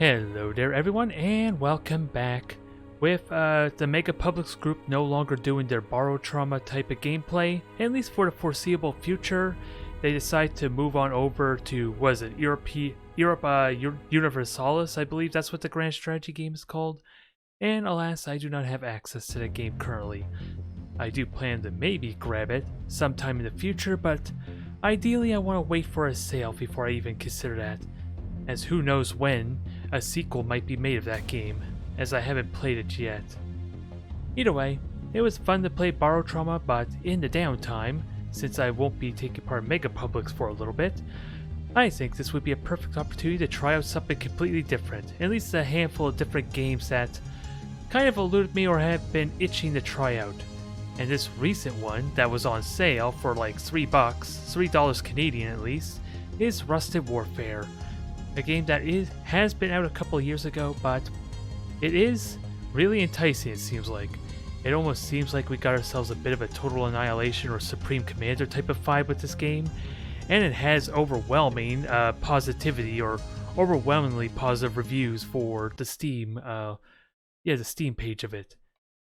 Hello there everyone and welcome back. With the Mega Publics group no longer doing their borrow trauma type of gameplay, at least for the foreseeable future, they decide to move on over to, what is it, Europe Universalis, I believe that's what the grand strategy game is called. And alas, I do not have access to that game currently. I do plan to maybe grab it sometime in the future, but ideally I want to wait for a sale before I even consider that, as who knows when a sequel might be made of that game, as I haven't played it yet. Either way, it was fun to play Borrow Trauma, but in the downtime, since I won't be taking part in Mega Publics for a little bit, I think this would be a perfect opportunity to try out something completely different, at least a handful of different games that kind of eluded me or have been itching to try out. And this recent one that was on sale for like $3 Canadian at least, is Rusted Warfare. A game that has been out a couple of years ago, but it is really enticing, it seems like. It almost seems like we got ourselves a bit of a Total Annihilation or Supreme Commander type of vibe with this game, and it has overwhelming positivity or overwhelmingly positive reviews for the Steam, the Steam page of it.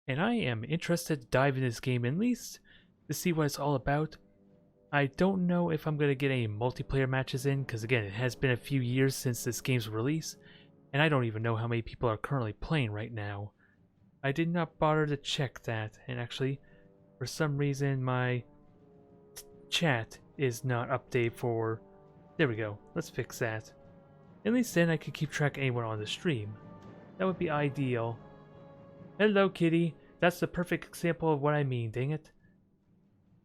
And I am interested to dive into this game at least to see what it's all about. I don't know if I'm going to get any multiplayer matches in, because again, it has been a few years since this game's release, and I don't even know how many people are currently playing right now. I did not bother to check that, and actually, for some reason, my chat is not updated for... There we go, let's fix that. At least then I could keep track of anyone on the stream. That would be ideal. Hello, kitty. That's the perfect example of what I mean, dang it.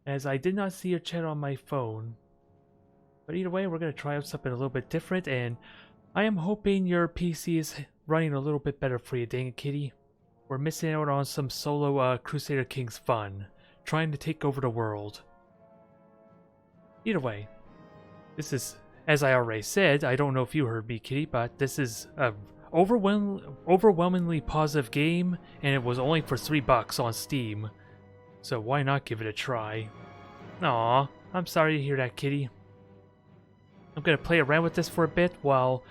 As I did not see your chat on my phone. But either way, we're going to try out something a little bit different, and I am hoping your PC is running a little bit better for you, dang it, kitty. We're missing out on some solo Crusader Kings fun, trying to take over the world. Either way, this is, as I already said, I don't know if you heard me, kitty, but this is a overwhelmingly positive game, and it was only for $3 on Steam. So why not give it a try? Aw, I'm sorry to hear that, kitty. I'm gonna play around with this for a bit while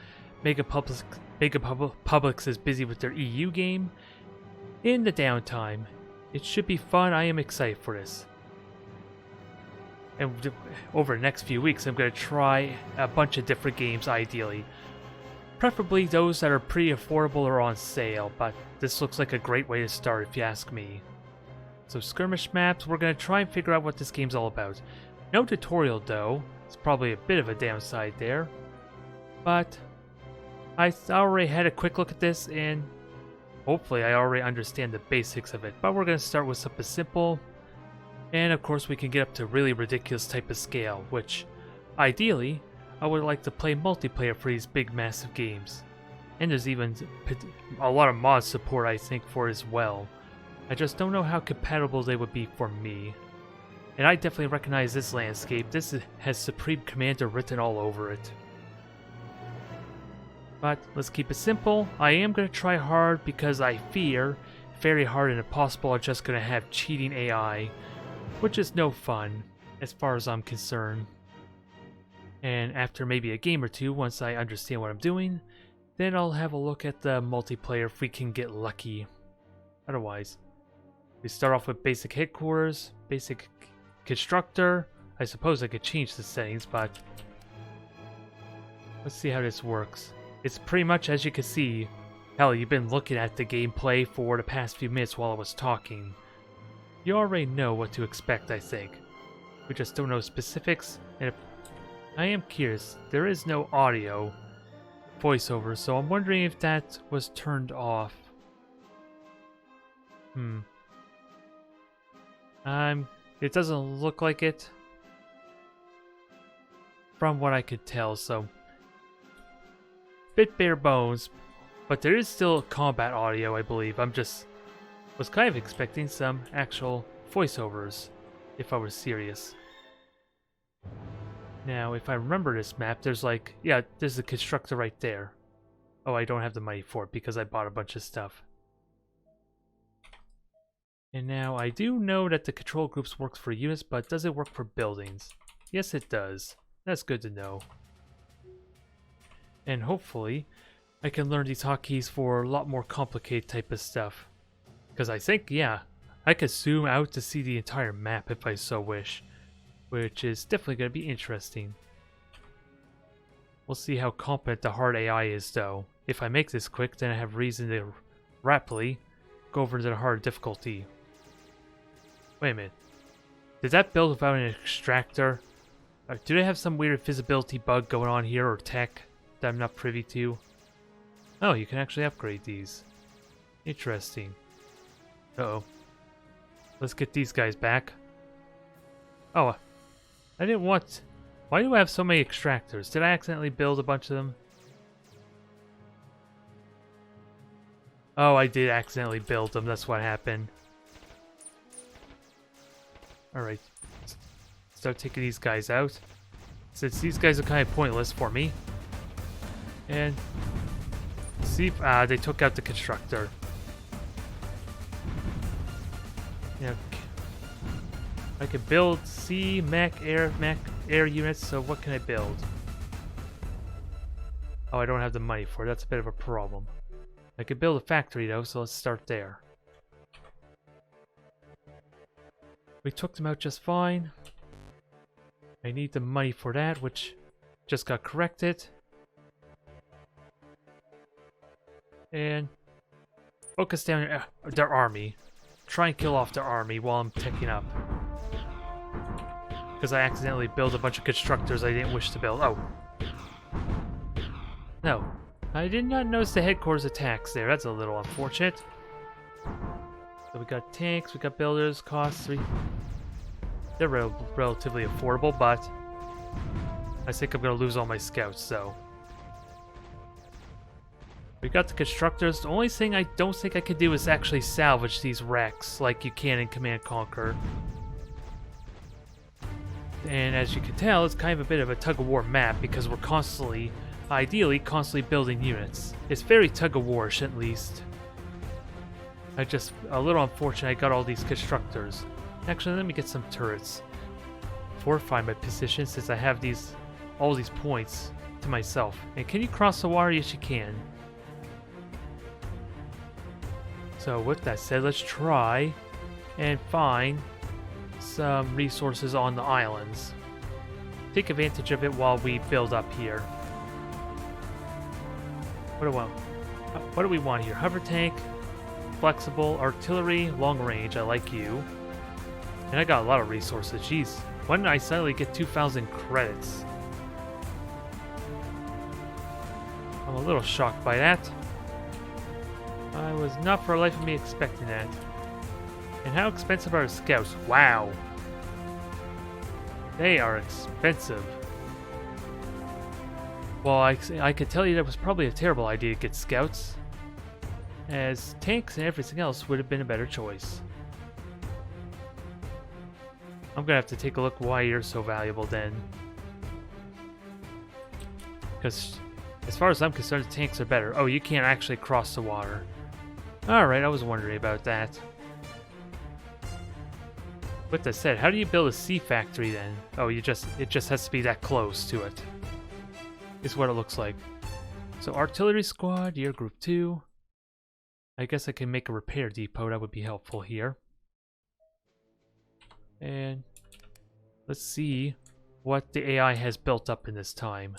Mega Publics is busy with their EU game. In the downtime, it should be fun. I am excited for this. And over the next few weeks, I'm gonna try a bunch of different games, ideally. Preferably those that are pretty affordable or on sale, but this looks like a great way to start if you ask me. So skirmish maps, we're going to try and figure out what this game's all about. No tutorial though, it's probably a bit of a downside there. But I already had a quick look at this and hopefully I already understand the basics of it. But we're going to start with something simple. And of course we can get up to really ridiculous type of scale, which ideally I would like to play multiplayer for these big massive games. And there's even a lot of mod support I think for as well. I just don't know how compatible they would be for me. And I definitely recognize this landscape. This has Supreme Commander written all over it. But let's keep it simple. I am going to try hard because I fear very hard and impossible are just going to have cheating AI, which is no fun as far as I'm concerned. And after maybe a game or two, once I understand what I'm doing, then I'll have a look at the multiplayer if we can get lucky. Otherwise, we start off with basic headquarters, basic constructor. I suppose I could change the settings, but let's see how this works. It's pretty much as you can see. Hell, you've been looking at the gameplay for the past few minutes while I was talking. You already know what to expect, I think. We just don't know specifics, and if I am curious, there is no audio voiceover, so I'm wondering if that was turned off. It doesn't look like it from what I could tell, so bit bare bones, but there is still combat audio, I believe. Was kind of expecting some actual voiceovers if I was serious. Now, if I remember this map, there's there's the constructor right there. Oh, I don't have the money for it because I bought a bunch of stuff. And now I do know that the control groups works for units, but does it work for buildings? Yes, it does. That's good to know. And hopefully, I can learn these hotkeys for a lot more complicated type of stuff. Because I think, yeah, I could zoom out to see the entire map if I so wish. Which is definitely going to be interesting. We'll see how competent the hard AI is though. If I make this quick, then I have reason to rapidly go over to the hard difficulty. Wait a minute. Did that build without an extractor? Do they have some weird visibility bug going on here or tech that I'm not privy to? Oh, you can actually upgrade these. Interesting. Uh-oh. Let's get these guys back. Oh, I didn't want... Why do I have so many extractors? Did I accidentally build a bunch of them? Oh, I did accidentally build them. That's what happened. Alright. Start taking these guys out. Since these guys are kind of pointless for me. And... see if... they took out the constructor. Yeah. I can build sea, mech, air units, so what can I build? Oh, I don't have the money for it. That's a bit of a problem. I could build a factory though, so let's start there. We took them out just fine. I need the money for that, which just got corrected. And focus down their army. Try and kill off their army while I'm teching up. Because I accidentally built a bunch of constructors I didn't wish to build. Oh. No. I did not notice the headquarters attacks there. That's a little unfortunate. So we got tanks, we got builders, costs 3. They're relatively affordable, but I think I'm going to lose all my scouts, so. We got the constructors. The only thing I don't think I could do is actually salvage these wrecks like you can in Command & Conquer. And as you can tell, it's kind of a bit of a tug-of-war map because we're constantly, ideally, constantly building units. It's very tug-of-war-ish at least. A little unfortunate I got all these constructors. Actually, let me get some turrets. Fortify my position since I have all these points to myself. And can you cross the water? Yes, you can. So with that said, let's try and find some resources on the islands. Take advantage of it while we build up here. What do we want here? Hover tank, flexible, artillery, long range. I like you. And I got a lot of resources. Jeez, when did I suddenly get 2,000 credits? I'm a little shocked by that. I was not for the life of me expecting that. And how expensive are scouts? Wow. They are expensive. Well, I could tell you that was probably a terrible idea to get scouts, as tanks and everything else would have been a better choice. I'm gonna have to take a look why you're so valuable then. Because as far as I'm concerned, the tanks are better. Oh, you can't actually cross the water. Alright, I was wondering about that. With that said, how do you build a sea factory then? Oh, it just has to be that close to it. Is what it looks like. So artillery squad, you're group 2. I guess I can make a repair depot, that would be helpful here. And let's see what the AI has built up in this time.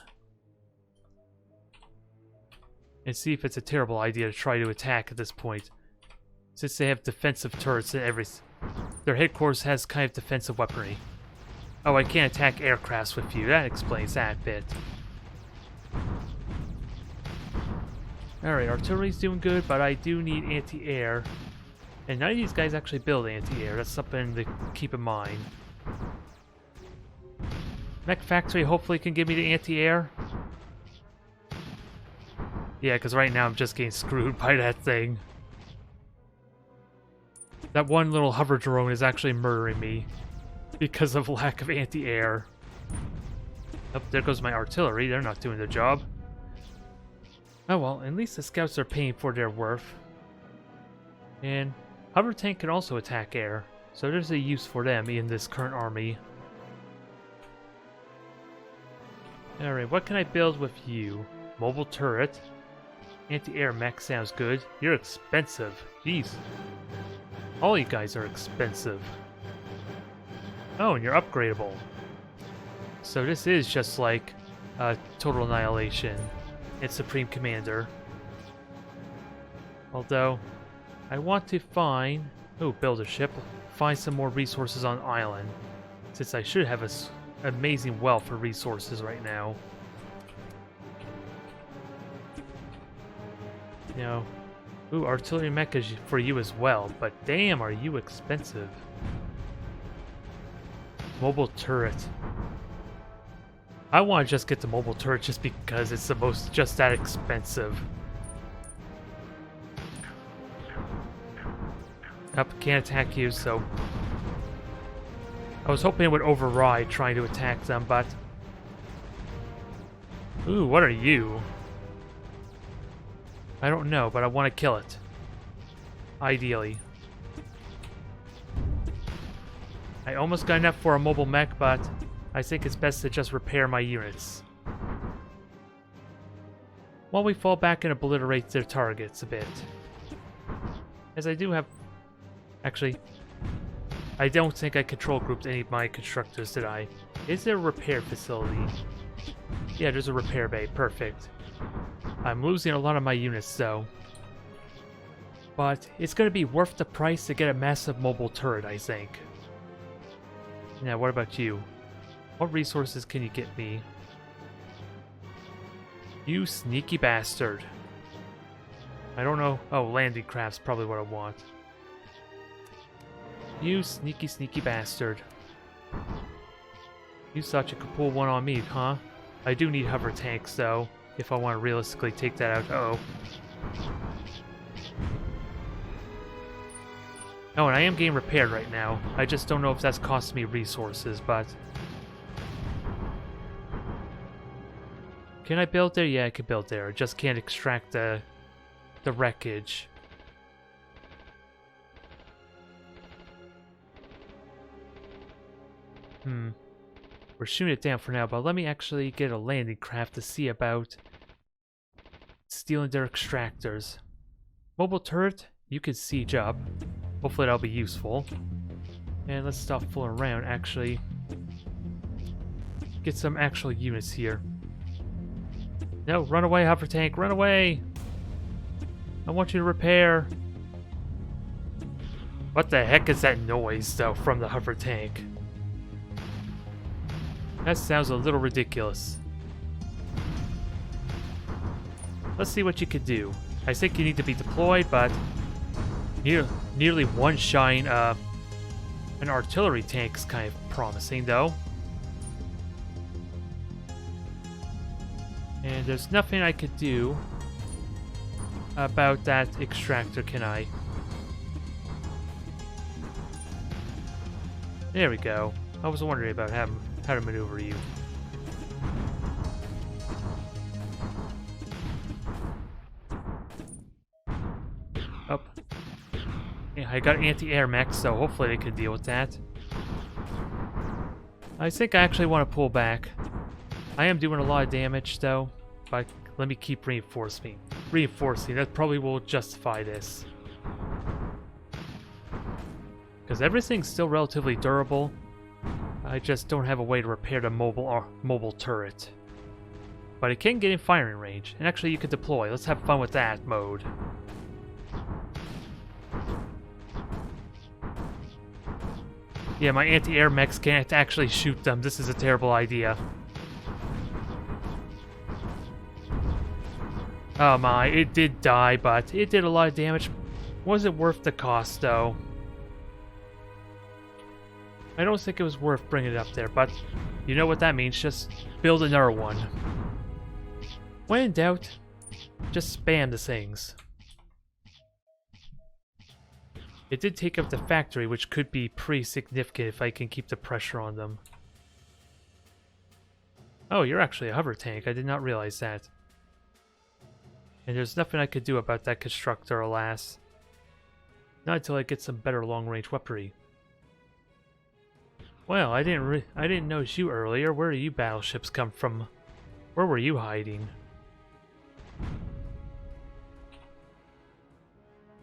And see if it's a terrible idea to try to attack at this point. Since they have defensive turrets and everything. Their headquarters has kind of defensive weaponry. Oh, I can't attack aircrafts with you. That explains that bit. Alright, artillery's doing good, but I do need anti-air. And none of these guys actually build anti-air. That's something to keep in mind. Mech factory hopefully can give me the anti-air. Yeah, because right now I'm just getting screwed by that thing. That one little hover drone is actually murdering me because of lack of anti-air. Oh, there goes my artillery. They're not doing their job. Oh well, at least the scouts are paying for their worth. And hover tank can also attack air, so there's a use for them in this current army. Alright, what can I build with you? Mobile turret. Anti-air mech sounds good. You're expensive. Jeez. All you guys are expensive. Oh, and you're upgradable. So this is just like Total Annihilation. It's Supreme Commander. Although, I want to find... Oh, build a ship. Find some more resources on island. Since I should have an amazing wealth for resources right now. You know, ooh, artillery mech is for you as well, but damn, are you expensive. Mobile turret. I want to just get the mobile turret just because it's just that expensive. Up, can't attack you, so... I was hoping it would override trying to attack them, but... Ooh, what are you? I don't know, but I want to kill it. Ideally. I almost got enough for a mobile mech, but I think it's best to just repair my units. While we fall back and obliterate their targets a bit. As I do have... Actually, I don't think I control grouped any of my constructors, did I? Is there a repair facility? Yeah, there's a repair bay. Perfect. I'm losing a lot of my units, though. But it's going to be worth the price to get a massive mobile turret, I think. Now, what about you? What resources can you get me? You sneaky bastard. I don't know. Oh, landing craft's probably what I want. You sneaky, sneaky bastard. You thought you could pull one on me, huh? I do need hover tanks, though, if I want to realistically take that out. Uh-oh. Oh, and I am getting repaired right now. I just don't know if that's costing me resources, but... Can I build there? Yeah, I can build there. I just can't extract the wreckage. We're shooting it down for now, but let me actually get a landing craft to see about stealing their extractors. Mobile turret, you can siege up. Hopefully that'll be useful. And let's stop fooling around, actually. Get some actual units here. No, run away, hover tank, run away! I want you to repair. What the heck is that noise, though, from the hover tank? That sounds a little ridiculous. Let's see what you can do. I think you need to be deployed, but nearly one-shotting an artillery tank's kind of promising, though. And there's nothing I could do about that extractor, can I? There we go. I was wondering about how to maneuver you. Up. Yeah, I got anti-air mech, so hopefully they can deal with that. I think I actually want to pull back. I am doing a lot of damage, though, but let me keep reinforcing. That probably will justify this. Because everything's still relatively durable. I just don't have a way to repair the mobile turret. But it can get in firing range, and actually you can deploy. Let's have fun with that mode. Yeah, my anti-air mechs can't actually shoot them. This is a terrible idea. Oh my, it did die, but it did a lot of damage. Was it worth the cost, though? I don't think it was worth bringing it up there, but you know what that means. Just build another one. When in doubt, just spam the things. It did take up the factory, which could be pretty significant if I can keep the pressure on them. Oh, you're actually a hover tank. I did not realize that. And there's nothing I could do about that constructor, alas. Not until I get some better long-range weaponry. Well, I didn't notice you earlier. Where do you battleships come from? Where were you hiding?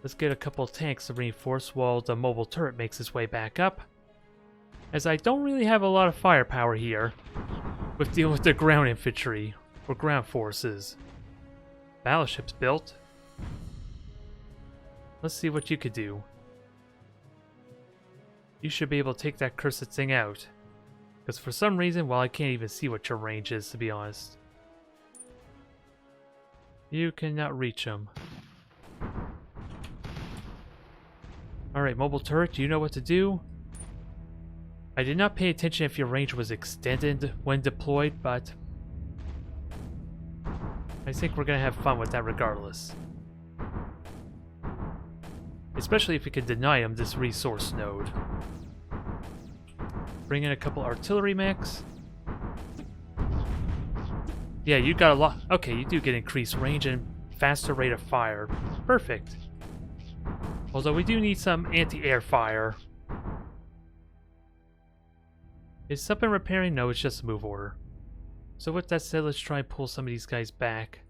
Let's get a couple of tanks to reinforce while the mobile turret makes its way back up. As I don't really have a lot of firepower here with dealing with the ground infantry or ground forces. Battleship's built. Let's see what you could do. You should be able to take that cursed thing out. Because for some reason, well, I can't even see what your range is, to be honest. You cannot reach them. Alright, mobile turret, do you know what to do? I did not pay attention if your range was extended when deployed, but I think we're gonna have fun with that regardless. Especially if we can deny him this resource node. Bring in a couple artillery mechs. Yeah, you got a lot. Okay, you do get increased range and faster rate of fire. Perfect. Although we do need some anti-air fire. Is something repairing? No, it's just a move order. So with that said, let's try and pull some of these guys back.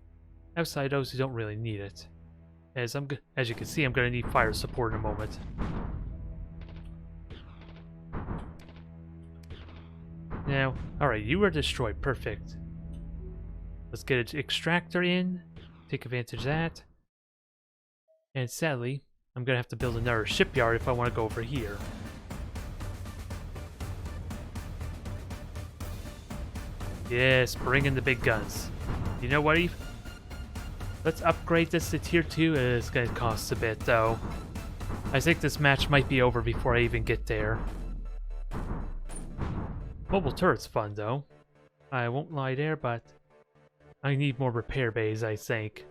Outside those who don't really need it. As you can see, I'm going to need fire support in a moment. Now, alright, you were destroyed. Perfect. Let's get an extractor in. Take advantage of that. And sadly, I'm going to have to build another shipyard if I want to go over here. Yes, bring in the big guns. You know what, Eve? Let's upgrade this to tier 2. It's going to cost a bit, though. I think this match might be over before I even get there. Mobile turret's fun, though. I won't lie there, but I need more repair bays, I think.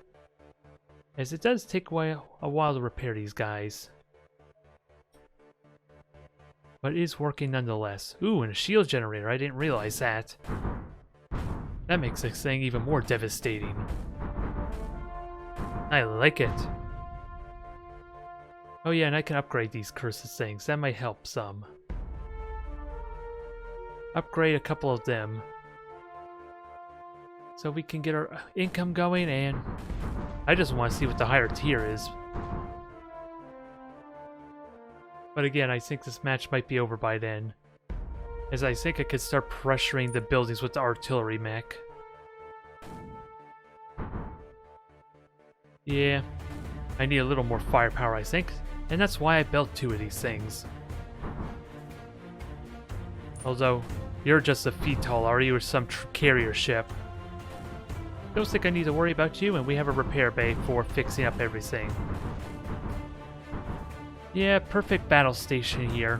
As it does take a while to repair these guys. But it is working nonetheless. Ooh, and a shield generator. I didn't realize that. That makes this thing even more devastating. I like it. Oh yeah, and I can upgrade these cursed things. That might help some. Upgrade a couple of them. So we can get our income going, and I just want to see what the higher tier is. But again, I think this match might be over by then. As I think I could start pressuring the buildings with the artillery mech. Yeah, I need a little more firepower, I think. And that's why I built 2 of these things. Although, you're just a VTOL, are you, or some carrier ship? Don't think I need to worry about you, and we have a repair bay for fixing up everything. Yeah, perfect battle station here.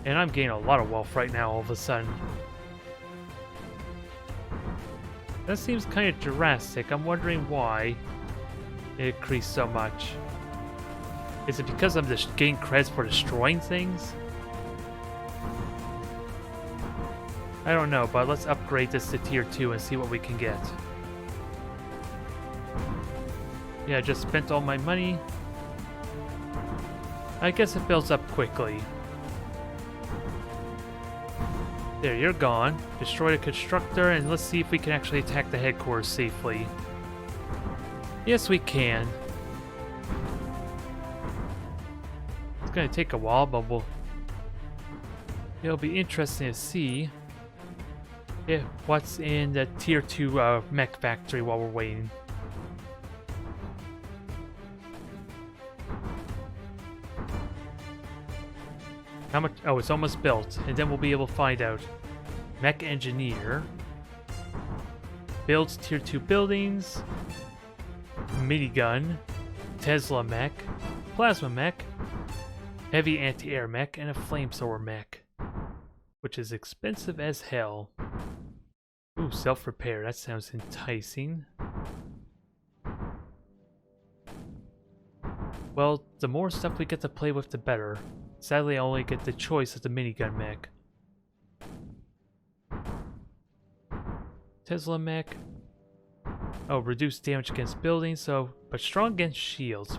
And I'm gaining a lot of wealth right now all of a sudden. That seems kind of drastic. I'm wondering why it increased so much. Is it because I'm just getting credits for destroying things? I don't know, but let's upgrade this to tier 2 and see what we can get. Yeah, I just spent all my money. I guess it builds up quickly. There, you're gone. Destroy the constructor, and let's see if we can actually attack the headquarters safely. Yes, we can. It's gonna take a while, but it'll be interesting to see what's in the tier 2 mech factory while we're waiting. How much? Oh, it's almost built, and then we'll be able to find out. Mech engineer builds tier 2 buildings, minigun, Tesla mech, plasma mech, heavy anti-air mech, and a flamethrower mech, which is expensive as hell. Ooh, self-repair. That sounds enticing. Well, the more stuff we get to play with, the better. Sadly, I only get the choice of the minigun mech. Tesla mech. Oh, reduced damage against buildings, but strong against shields.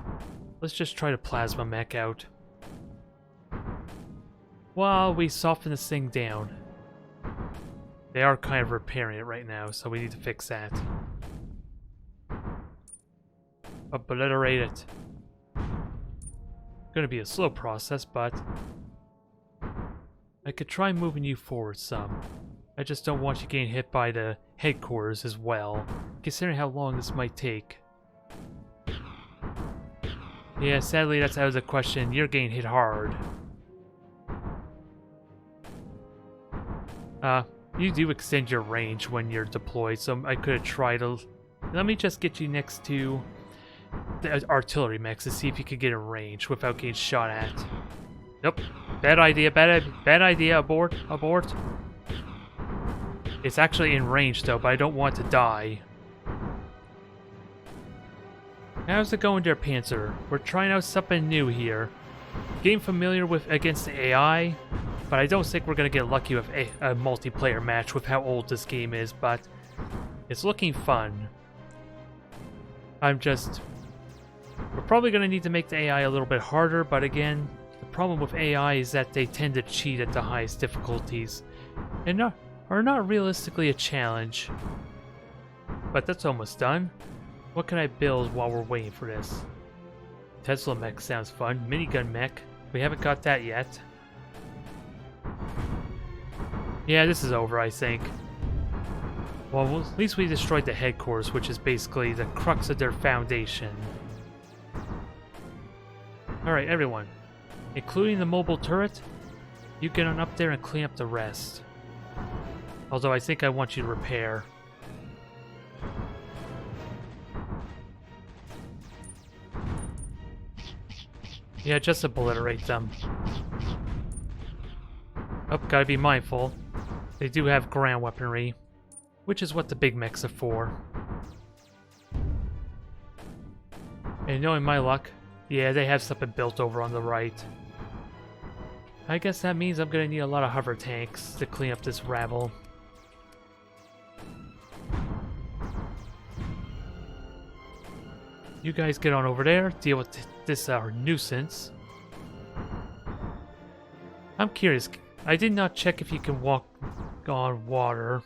Let's just try the plasma mech out. While we soften this thing down. They are kind of repairing it right now, so we need to fix that. Obliterate it. Gonna be a slow process, but I could try moving you forward some. I just don't want you getting hit by the headquarters as well, considering how long this might take. Yeah, sadly that's out of the question. You're getting hit hard. You do extend your range when you're deployed, so I could have tried to... Let me just get you next to the artillery mechs to see if you could get in range without getting shot at. Nope. Bad idea, bad idea. Abort, abort. It's actually in range though, but I don't want to die. How's it going there, Panzer? We're trying out something new here. Getting familiar with against the AI, but I don't think we're gonna get lucky with a multiplayer match with how old this game is, but it's looking fun. We're probably gonna need to make the AI a little bit harder, but again, the problem with AI is that they tend to cheat at the highest difficulties, and are not realistically a challenge. But that's almost done. What can I build while we're waiting for this? Tesla mech sounds fun. Minigun mech. We haven't got that yet. Yeah, this is over, I think. Well, at least we destroyed the headquarters, which is basically the crux of their foundation. Alright, everyone. Including the mobile turret, you get on up there and clean up the rest. Although I think I want you to repair. Yeah, just obliterate them. Oh, gotta be mindful. They do have ground weaponry, which is what the big mechs are for. And knowing my luck, yeah, they have something built over on the right. I guess that means I'm gonna need a lot of hover tanks to clean up this rabble. You guys get on over there, deal with this nuisance. I'm curious, I did not check if you can walk on water.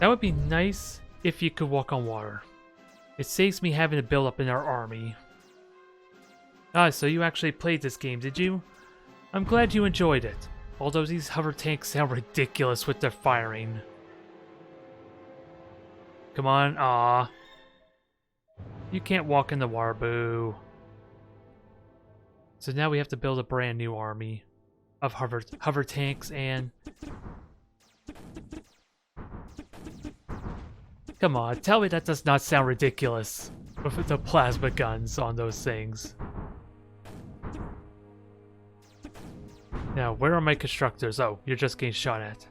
That would be nice if you could walk on water. It saves me having to build up in our army. Ah, so you actually played this game, did you? I'm glad you enjoyed it. Although these hover tanks sound ridiculous with their firing. Come on, aw. You can't walk in the water, boo. So now we have to build a brand new army of hover tanks and... Come on, tell me that does not sound ridiculous with the plasma guns on those things. Now, where are my constructors? Oh, you're just getting shot at.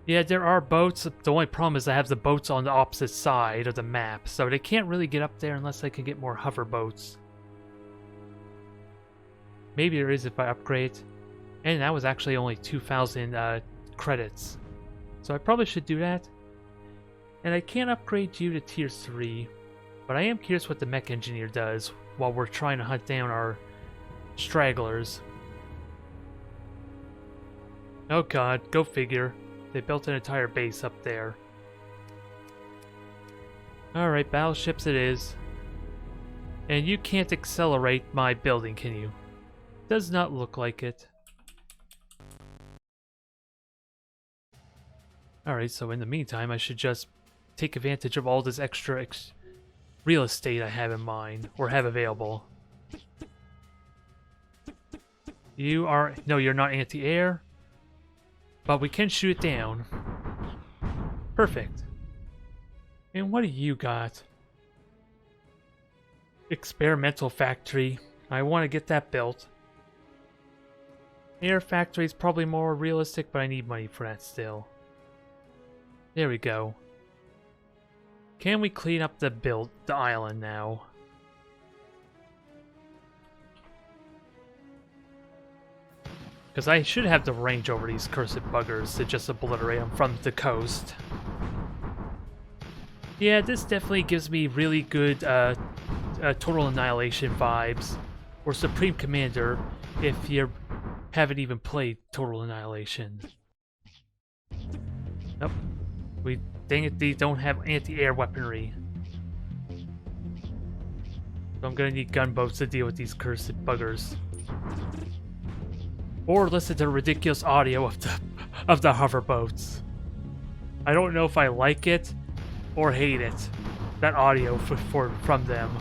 Yeah, there are boats. The only problem is I have the boats on the opposite side of the map, so they can't really get up there unless I can get more hover boats. Maybe there is if I upgrade. And that was actually only 2,000 credits. So I probably should do that. And I can't upgrade you to tier 3. But I am curious what the mech engineer does while we're trying to hunt down our stragglers. Oh god, go figure. They built an entire base up there. Alright, battleships it is. And you can't accelerate my building, can you? Does not look like it. Alright, so in the meantime, I should just take advantage of all this extra real estate I have in mind, or have available. You are... No, you're not anti-air. But we can shoot it down. Perfect. And what do you got? Experimental factory. I want to get that built. Air factory is probably more realistic, but I need money for that still. There we go. Can we clean up the island now? Because I should have the range over these cursed buggers to just obliterate them from the coast. Yeah, this definitely gives me really good Total Annihilation vibes. Or Supreme Commander if you're haven't even played Total Annihilation. Nope. Dang it, these don't have anti-air weaponry. So I'm gonna need gunboats to deal with these cursed buggers. Or listen to the ridiculous audio of the hoverboats. I don't know if I like it or hate it. That audio from them.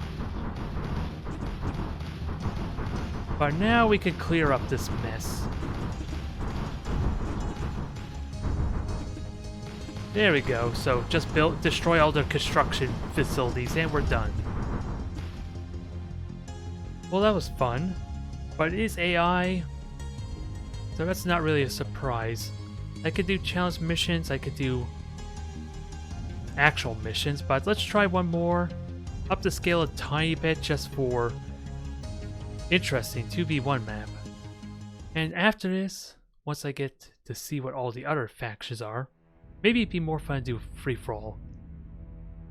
But now we can clear up this mess. There we go. So just destroy all their construction facilities and we're done. Well, that was fun. But it is AI, so that's not really a surprise. I could do challenge missions, I could do actual missions, but let's try one more. Up the scale a tiny bit just for interesting 2v1 map. And after this, once I get to see what all the other factions are, maybe it'd be more fun to do free-for-all.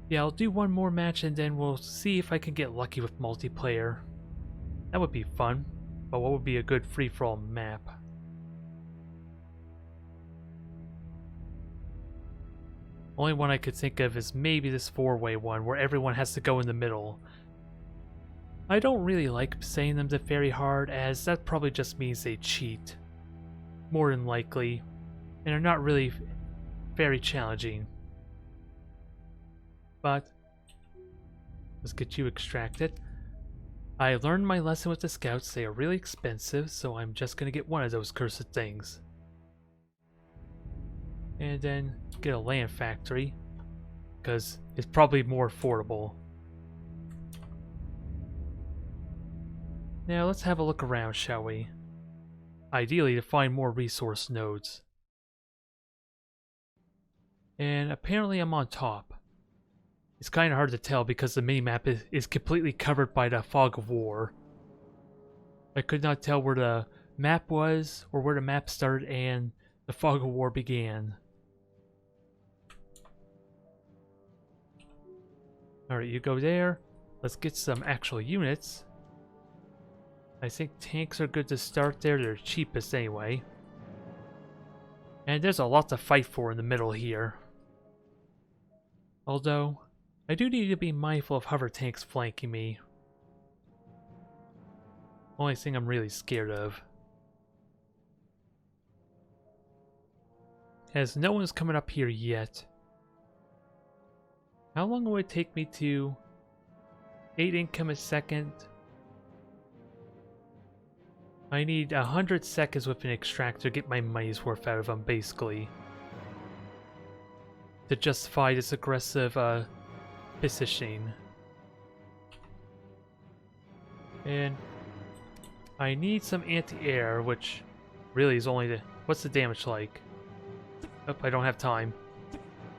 Yeah, I'll do one more match and then we'll see if I can get lucky with multiplayer. That would be fun, but what would be a good free-for-all map? Only one I could think of is maybe this 4-way one where everyone has to go in the middle. I don't really like saying them to very hard, as that probably just means they cheat. More than likely. And are not really very challenging. But let's get you extracted. I learned my lesson with the scouts. They are really expensive, so I'm just gonna get one of those cursed things. And then get a land factory, because it's probably more affordable. Now let's have a look around, shall we? Ideally to find more resource nodes. And apparently I'm on top. It's kind of hard to tell because the minimap is completely covered by the fog of war. I could not tell where the map was or where the map started and the fog of war began. Alright, you go there. Let's get some actual units. I think tanks are good to start there. They're cheapest anyway. And there's a lot to fight for in the middle here. Although, I do need to be mindful of hover tanks flanking me. Only thing I'm really scared of. As no one's coming up here yet. How long will it take me to 8 income a second? I need 100 seconds with an extractor to get my money's worth out of them, basically. To justify this aggressive positioning. And I need some anti-air, which really is only the... What's the damage like? Oh, I don't have time.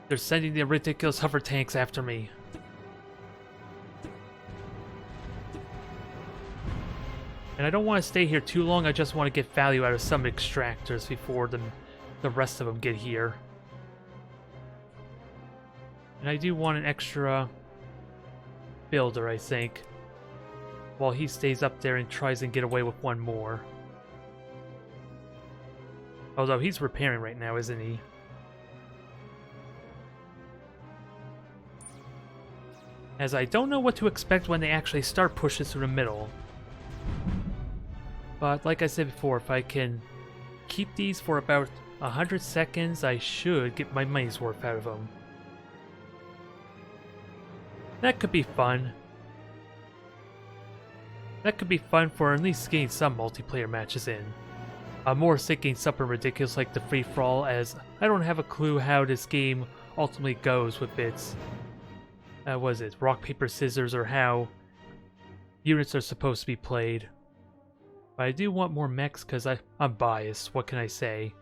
They're sending the ridiculous hover tanks after me. And I don't want to stay here too long, I just want to get value out of some extractors before the rest of them get here. And I do want an extra builder, I think. While he stays up there and tries and get away with one more. Although he's repairing right now, isn't he? As I don't know what to expect when they actually start pushing through the middle. But like I said before, if I can keep these for about 100 seconds, I should get my money's worth out of them. That could be fun. That could be fun for at least getting some multiplayer matches in. I'm more thinking something ridiculous like the free-for-all, as I don't have a clue how this game ultimately goes with its... what is it? Rock, paper, scissors, or how units are supposed to be played. But I do want more mechs because I'm biased, what can I say?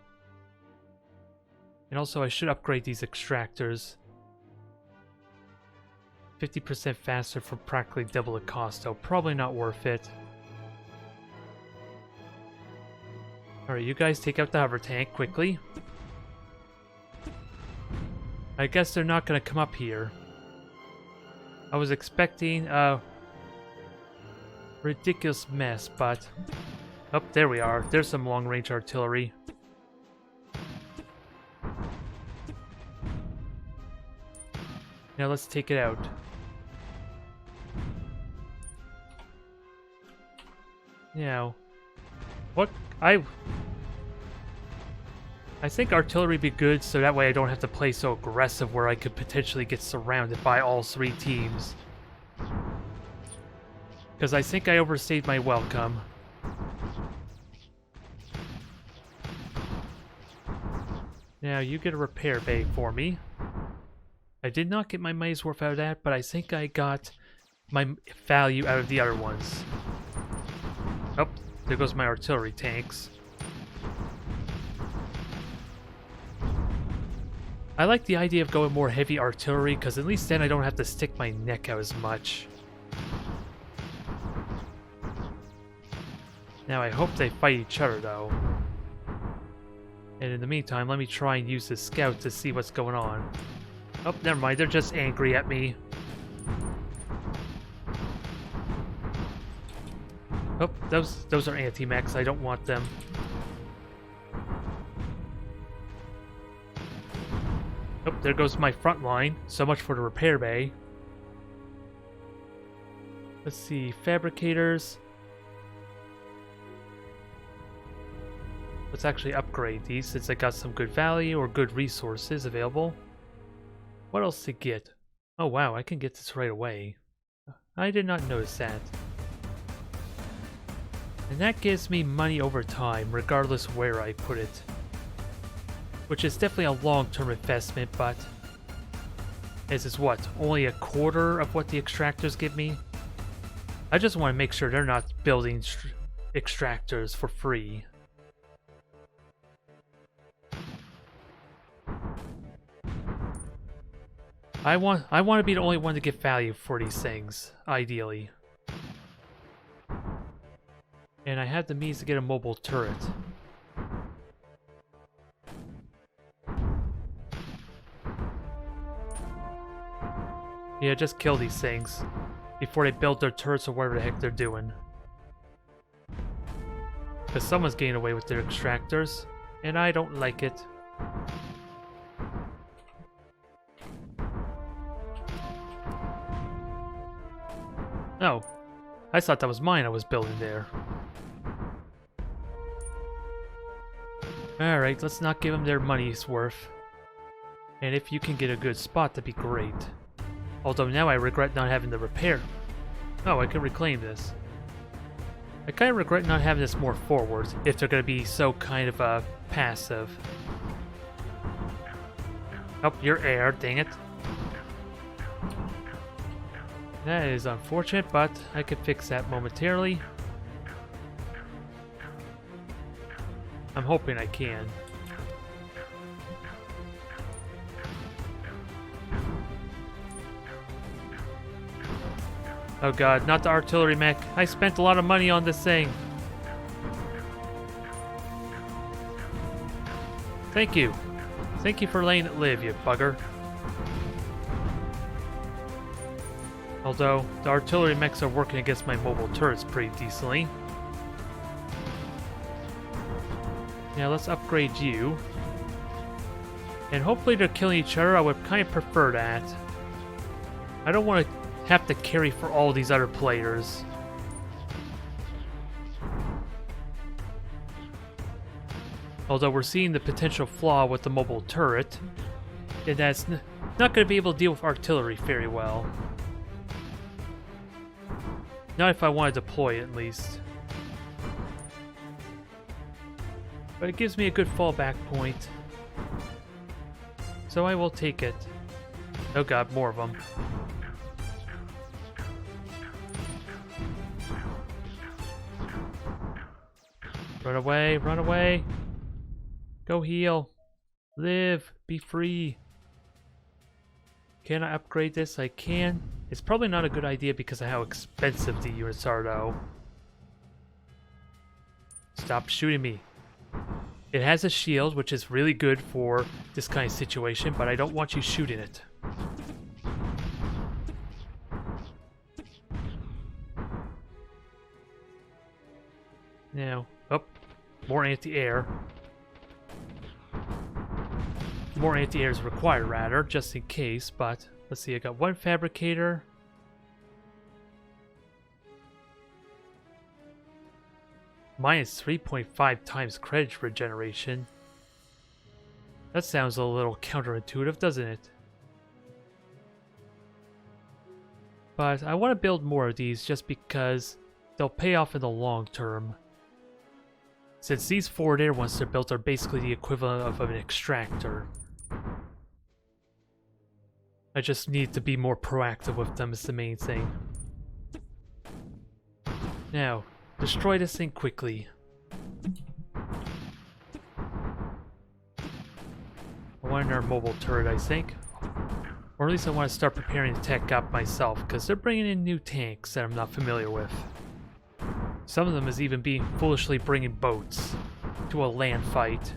And also I should upgrade these extractors. 50% faster for practically double the cost, though probably not worth it. Alright, you guys take out the hover tank quickly. I guess they're not going to come up here. I was expecting a ridiculous mess, but Oh, there we are. There's some long-range artillery. Now let's take it out. Now, what I think artillery would be good, so that way I don't have to play so aggressive where I could potentially get surrounded by all 3 teams. Because I think I overstayed my welcome. Now you get a repair bay for me. I did not get my money's worth out of that, but I think I got my value out of the other ones. Oh, there goes my artillery tanks. I like the idea of going more heavy artillery, because at least then I don't have to stick my neck out as much. Now I hope they fight each other though. And in the meantime, let me try and use the scout to see what's going on. Oh, never mind, they're just angry at me. Oh, those are anti-mechs, I don't want them. Oh, there goes my front line. So much for the repair bay. Let's see, fabricators. Let's actually upgrade these since I got some good value or good resources available. What else to get? Oh wow, I can get this right away. I did not notice that. And that gives me money over time, regardless where I put it. Which is definitely a long-term investment, but... This is what? Only a quarter of what the extractors give me? I just want to make sure they're not building extractors for free. I want to be the only one to get value for these things, ideally. And I have the means to get a mobile turret. Yeah, just kill these things before they build their turrets or whatever the heck they're doing. Because someone's getting away with their extractors, and I don't like it. Oh, I thought that was mine I was building there. Alright, let's not give them their money's worth. And if you can get a good spot, that'd be great. Although now I regret not having the repair. Oh, I can reclaim this. I kind of regret not having this more forward, if they're going to be so kind of passive. Oh, you're air, dang it. That is unfortunate, but I could fix that momentarily. I'm hoping I can. Oh god, not the artillery mech. I spent a lot of money on this thing. Thank you. Thank you for letting it live, you bugger. Although, the artillery mechs are working against my mobile turrets pretty decently. Now let's upgrade you. And hopefully they're killing each other. I would kind of prefer that. I don't want to have to carry for all these other players. Although we're seeing the potential flaw with the mobile turret. And that's not going to be able to deal with artillery very well. Not if I want to deploy it, at least. But it gives me a good fallback point. So I will take it. Oh god, more of them. Run away, run away. Go heal. Live, be free. Can I upgrade this? I can. It's probably not a good idea because of how expensive the units are, though. Stop shooting me. It has a shield, which is really good for this kind of situation, but I don't want you shooting it. Now, more anti-air. More anti-air is required, rather, just in case, but let's see, I got one fabricator. Minus 3.5 times credit regeneration. That sounds a little counterintuitive, doesn't it? But I want to build more of these just because they'll pay off in the long term. Since these forward air ones they're built are basically the equivalent of an extractor. I just need to be more proactive with them is the main thing. Now, destroy this thing quickly. I want another mobile turret, I think. Or at least I want to start preparing to tech up myself, because they're bringing in new tanks that I'm not familiar with. Some of them is even being foolishly bringing boats to a land fight.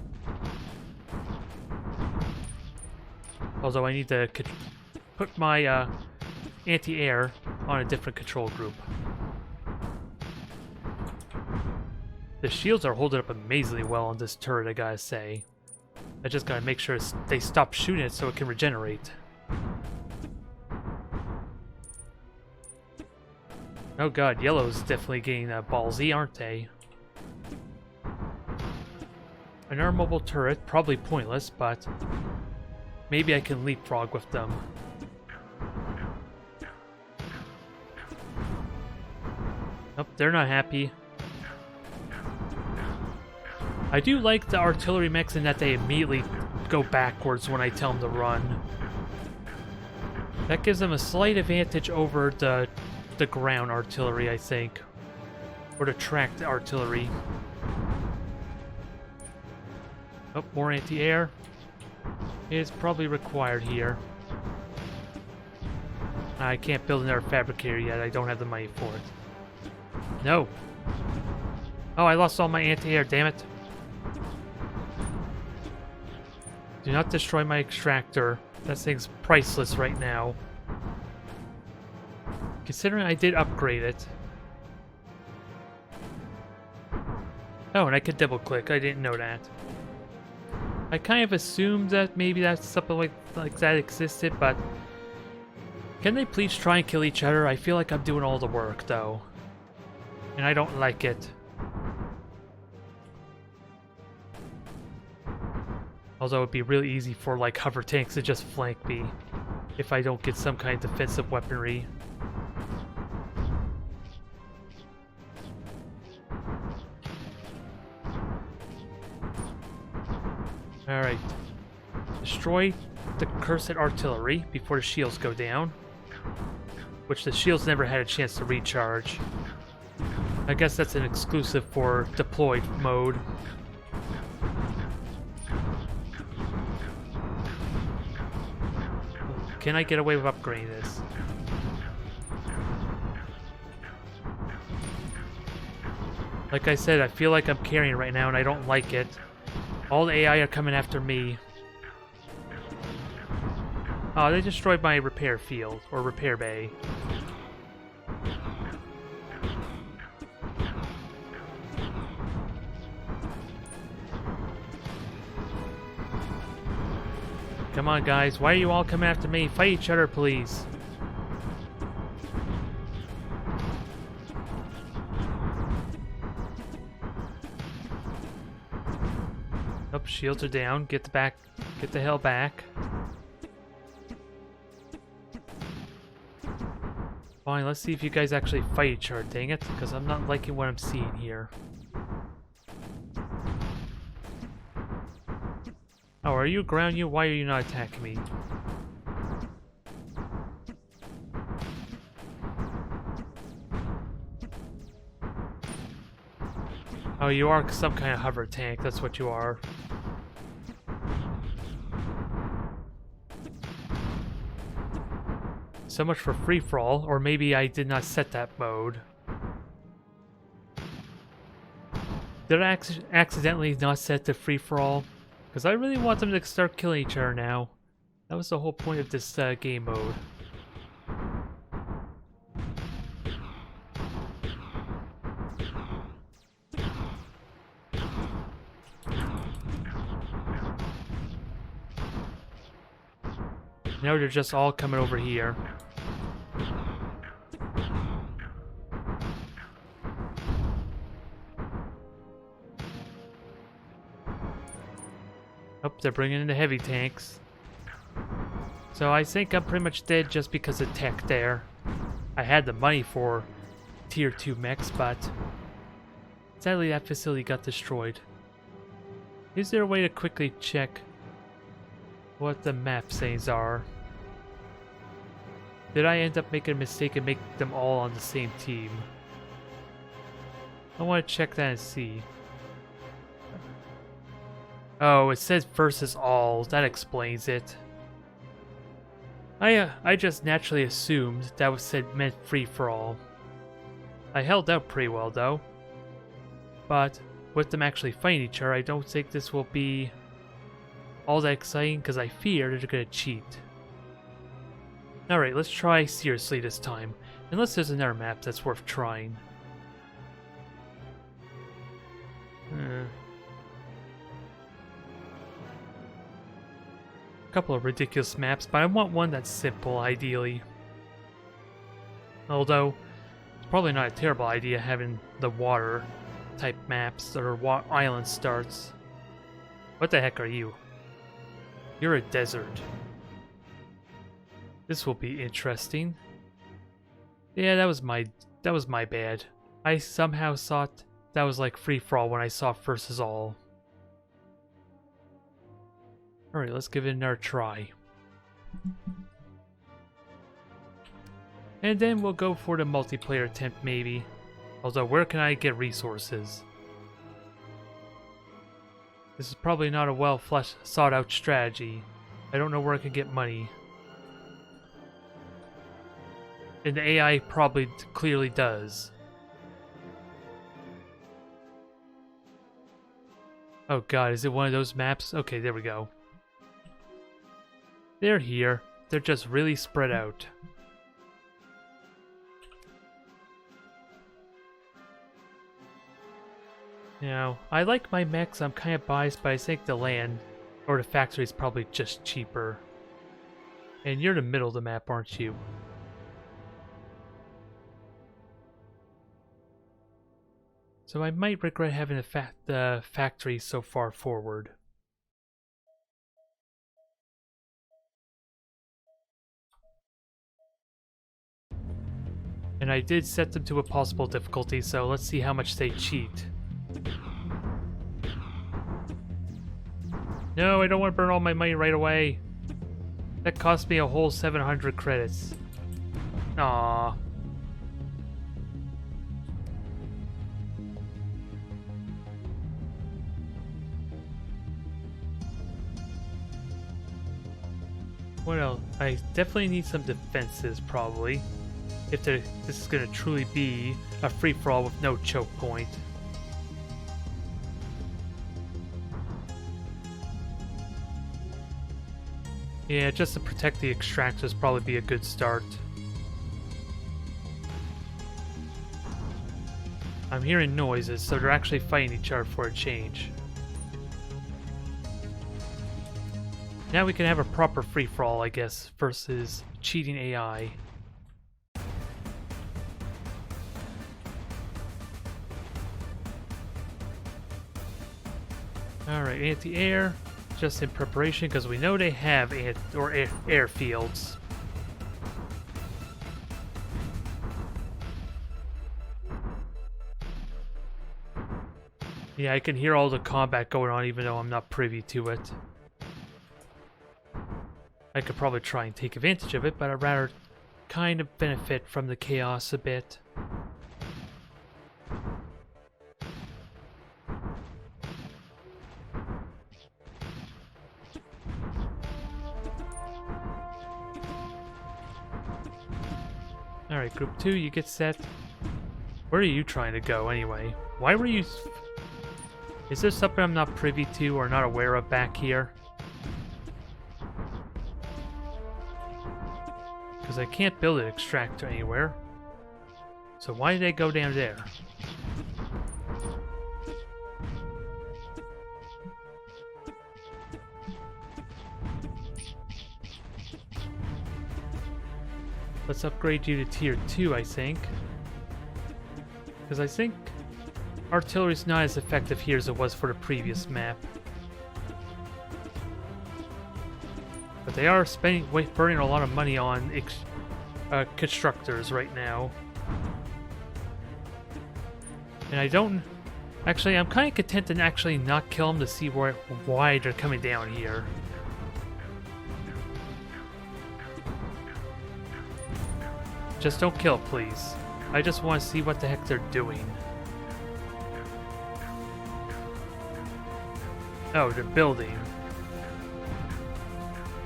Although I need to put my anti-air on a different control group. The shields are holding up amazingly well on this turret, I gotta say. I just gotta make sure they stop shooting it so it can regenerate. Oh god, yellow's definitely getting ballsy, aren't they? Another mobile turret, probably pointless, but maybe I can leapfrog with them. Nope, they're not happy. I do like the artillery mechs in that they immediately go backwards when I tell them to run. That gives them a slight advantage over the ground artillery, I think. Or the tracked artillery. Oh, more anti-air. It's probably required here. I can't build another fabricator yet, I don't have the money for it. No! Oh, I lost all my anti-air, damn it. Do not destroy my extractor. That thing's priceless right now. Considering I did upgrade it. Oh, and I could double click. I didn't know that. I kind of assumed that maybe that something like that existed, but can they please try and kill each other? I feel like I'm doing all the work, though. And I don't like it. Although it'd be really easy for like hover tanks to just flank me if I don't get some kind of defensive weaponry. Alright. Destroy the cursed artillery before the shields go down. Which the shields never had a chance to recharge. I guess that's an exclusive for deployed mode. Can I get away with upgrading this? Like I said, I feel like I'm carrying right now and I don't like it. All the AI are coming after me. Oh, they destroyed my repair field, or repair bay. Come on, guys. Why are you all coming after me? Fight each other, please. Oh, shields are down. Get the hell back. Fine, let's see if you guys actually fight each other, dang it, because I'm not liking what I'm seeing here. Oh, are you ground you? Why are you not attacking me? Oh, you are some kind of hover tank, that's what you are. So much for free-for-all, or maybe I did not set that mode. Did I accidentally not set the free-for-all? Because I really want them to start killing each other now. That was the whole point of this game mode. Now they're just all coming over here. Oh, they're bringing in the heavy tanks. So I think I'm pretty much dead just because of tech there. I had the money for tier 2 mechs, but sadly that facility got destroyed. Is there a way to quickly check what the map sayings are? Did I end up making a mistake and make them all on the same team? I want to check that and see. Oh, it says versus all. That explains it. I just naturally assumed that was said meant free for all. I held out pretty well though. But with them actually fighting each other, I don't think this will be all that exciting because I fear they're gonna cheat. Alright, let's try seriously this time. Unless there's another map that's worth trying. Couple of ridiculous maps, but I want one that's simple, ideally. Although, it's probably not a terrible idea having the water type maps or island starts. What the heck are you? You're a desert. This will be interesting. Yeah, that was my bad. I somehow thought that was like free for all when I saw versus all. Alright, let's give it another try. And then we'll go for the multiplayer attempt maybe. Although, where can I get resources? This is probably not a well thought out strategy. I don't know where I can get money. And the AI probably clearly does. Oh god, is it one of those maps? Okay, there we go. They're here. They're just really spread out. Now, I like my mechs. I'm kind of biased, but I think the land or the factory is probably just cheaper. And you're in the middle of the map, aren't you? So I might regret having the factory so far forward. And I did set them to a possible difficulty, so let's see how much they cheat. No, I don't want to burn all my money right away. That cost me a whole 700 credits. Aww. What else? I definitely need some defenses, probably. If this is going to truly be a free-for-all with no choke point. Yeah, just to protect the extractors probably be a good start. I'm hearing noises, so they're actually fighting each other for a change. Now we can have a proper free-for-all, I guess, versus cheating AI. Alright, anti-air, just in preparation because we know they have airfields. Yeah, I can hear all the combat going on even though I'm not privy to it. I could probably try and take advantage of it, but I'd rather kind of benefit from the chaos a bit. Alright, group 2, you get set. Where are you trying to go anyway? Why were you... Is there something I'm not privy to or not aware of back here? Because I can't build an extractor anywhere. So why did they go down there? Let's upgrade you to tier 2, I think. Because I think artillery's not as effective here as it was for the previous map. But they are burning a lot of money on constructors right now. And I don't... Actually, I'm kind of content to actually not kill them to see why they're coming down here. Just don't kill, please. I just want to see what the heck they're doing. Oh, they're building.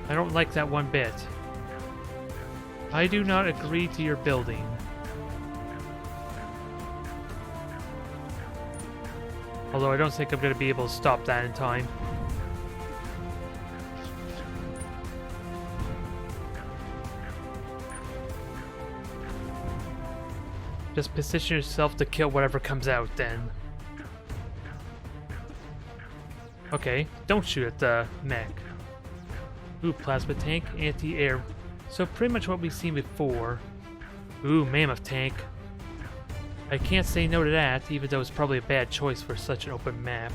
I don't like that one bit. I do not agree to your building. Although I don't think I'm going to be able to stop that in time. Just position yourself to kill whatever comes out then. Okay, don't shoot at the mech. Ooh, plasma tank, anti-air. So pretty much what we've seen before. Ooh, Mammoth Tank. I can't say no to that, even though it's probably a bad choice for such an open map.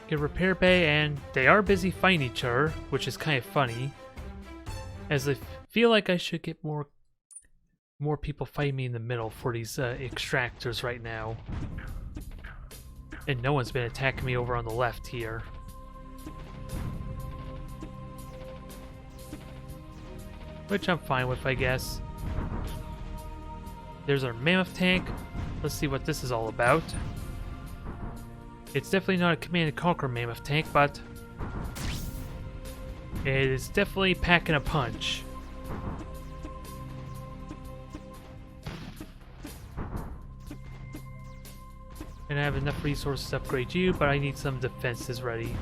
Get repair bay, and they are busy fighting each other, which is kind of funny. As I feel like I should get more people fighting me in the middle for these extractors right now. And no one's been attacking me over on the left here. Which I'm fine with, I guess. There's our Mammoth Tank. Let's see what this is all about. It's definitely not a Command & Conquer Mammoth Tank, but it is definitely packing a punch. And I have enough resources to upgrade you, but I need some defenses ready.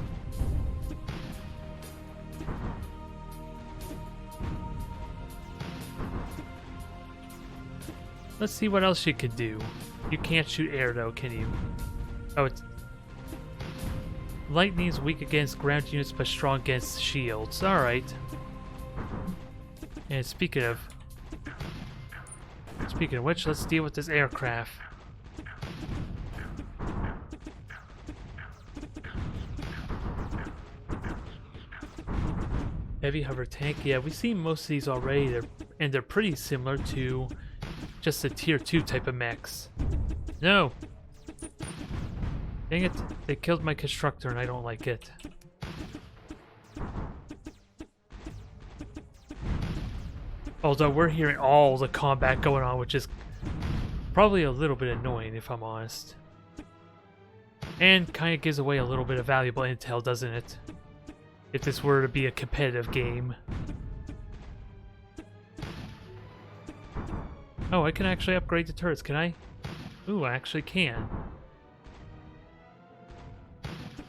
Let's see what else you can do. You can't shoot air though, can you? Oh, it's... Lightning is weak against ground units but strong against shields. Alright. And speaking of which, let's deal with this aircraft. Heavy hover tank. Yeah, we've seen most of these already. They're pretty similar to just the tier 2 type of mechs. No! Dang it, they killed my constructor and I don't like it. Although we're hearing all the combat going on, which is probably a little bit annoying if I'm honest. And kind of gives away a little bit of valuable intel, doesn't it? If this were to be a competitive game. Oh, I can actually upgrade the turrets, can I? Ooh, I actually can.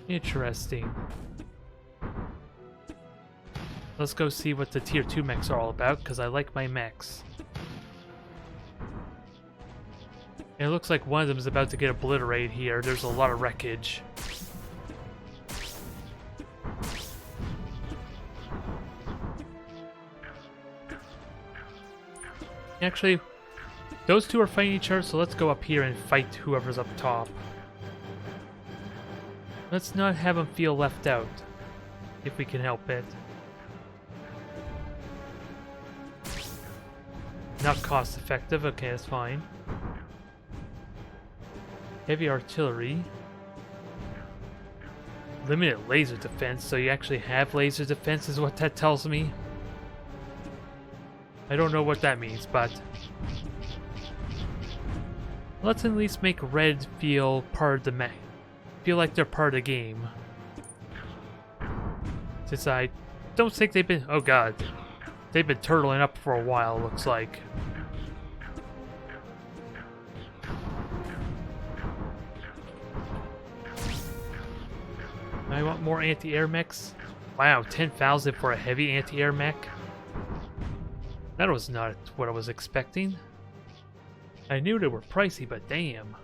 Interesting. Let's go see what the tier 2 mechs are all about, because I like my mechs. And it looks like one of them is about to get obliterated here. There's a lot of wreckage. Actually, those two are fighting each other, so let's go up here and fight whoever's up top. Let's not have them feel left out, if we can help it. Not cost effective, okay, that's fine. Heavy artillery. Limited laser defense, so you actually have laser defense is what that tells me. I don't know what that means, but let's at least make red feel part of the mech. Feel like they're part of the game. Since I don't think they've been... Oh god. They've been turtling up for a while, it looks like. I want more anti-air mechs. Wow, 10,000 for a heavy anti-air mech. That was not what I was expecting. I knew they were pricey, but damn.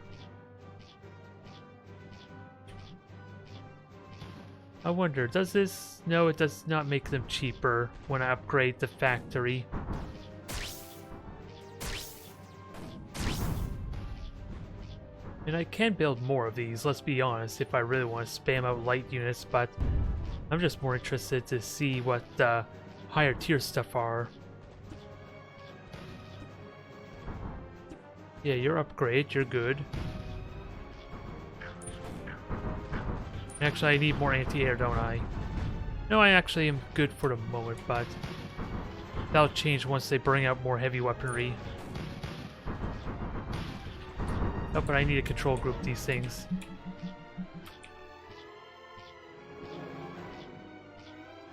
I wonder, does this... No, it does not make them cheaper when I upgrade the factory. And I can build more of these, let's be honest, if I really want to spam out light units, but I'm just more interested to see what the higher tier stuff are. Yeah, you're upgrade, you're good. Actually, I need more anti-air, don't I? No, I actually am good for the moment, but that'll change once they bring out more heavy weaponry. Oh, but I need to control group these things.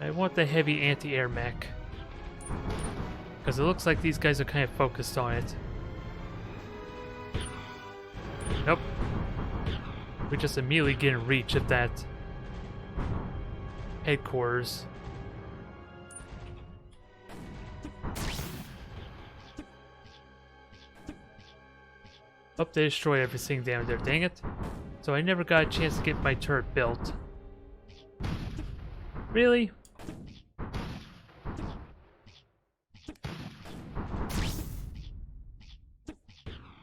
I want the heavy anti-air mech. Because it looks like these guys are kind of focused on it. Nope. We just immediately get in reach of that headquarters. Oh, they destroyed everything down there, dang it. So I never got a chance to get my turret built. Really?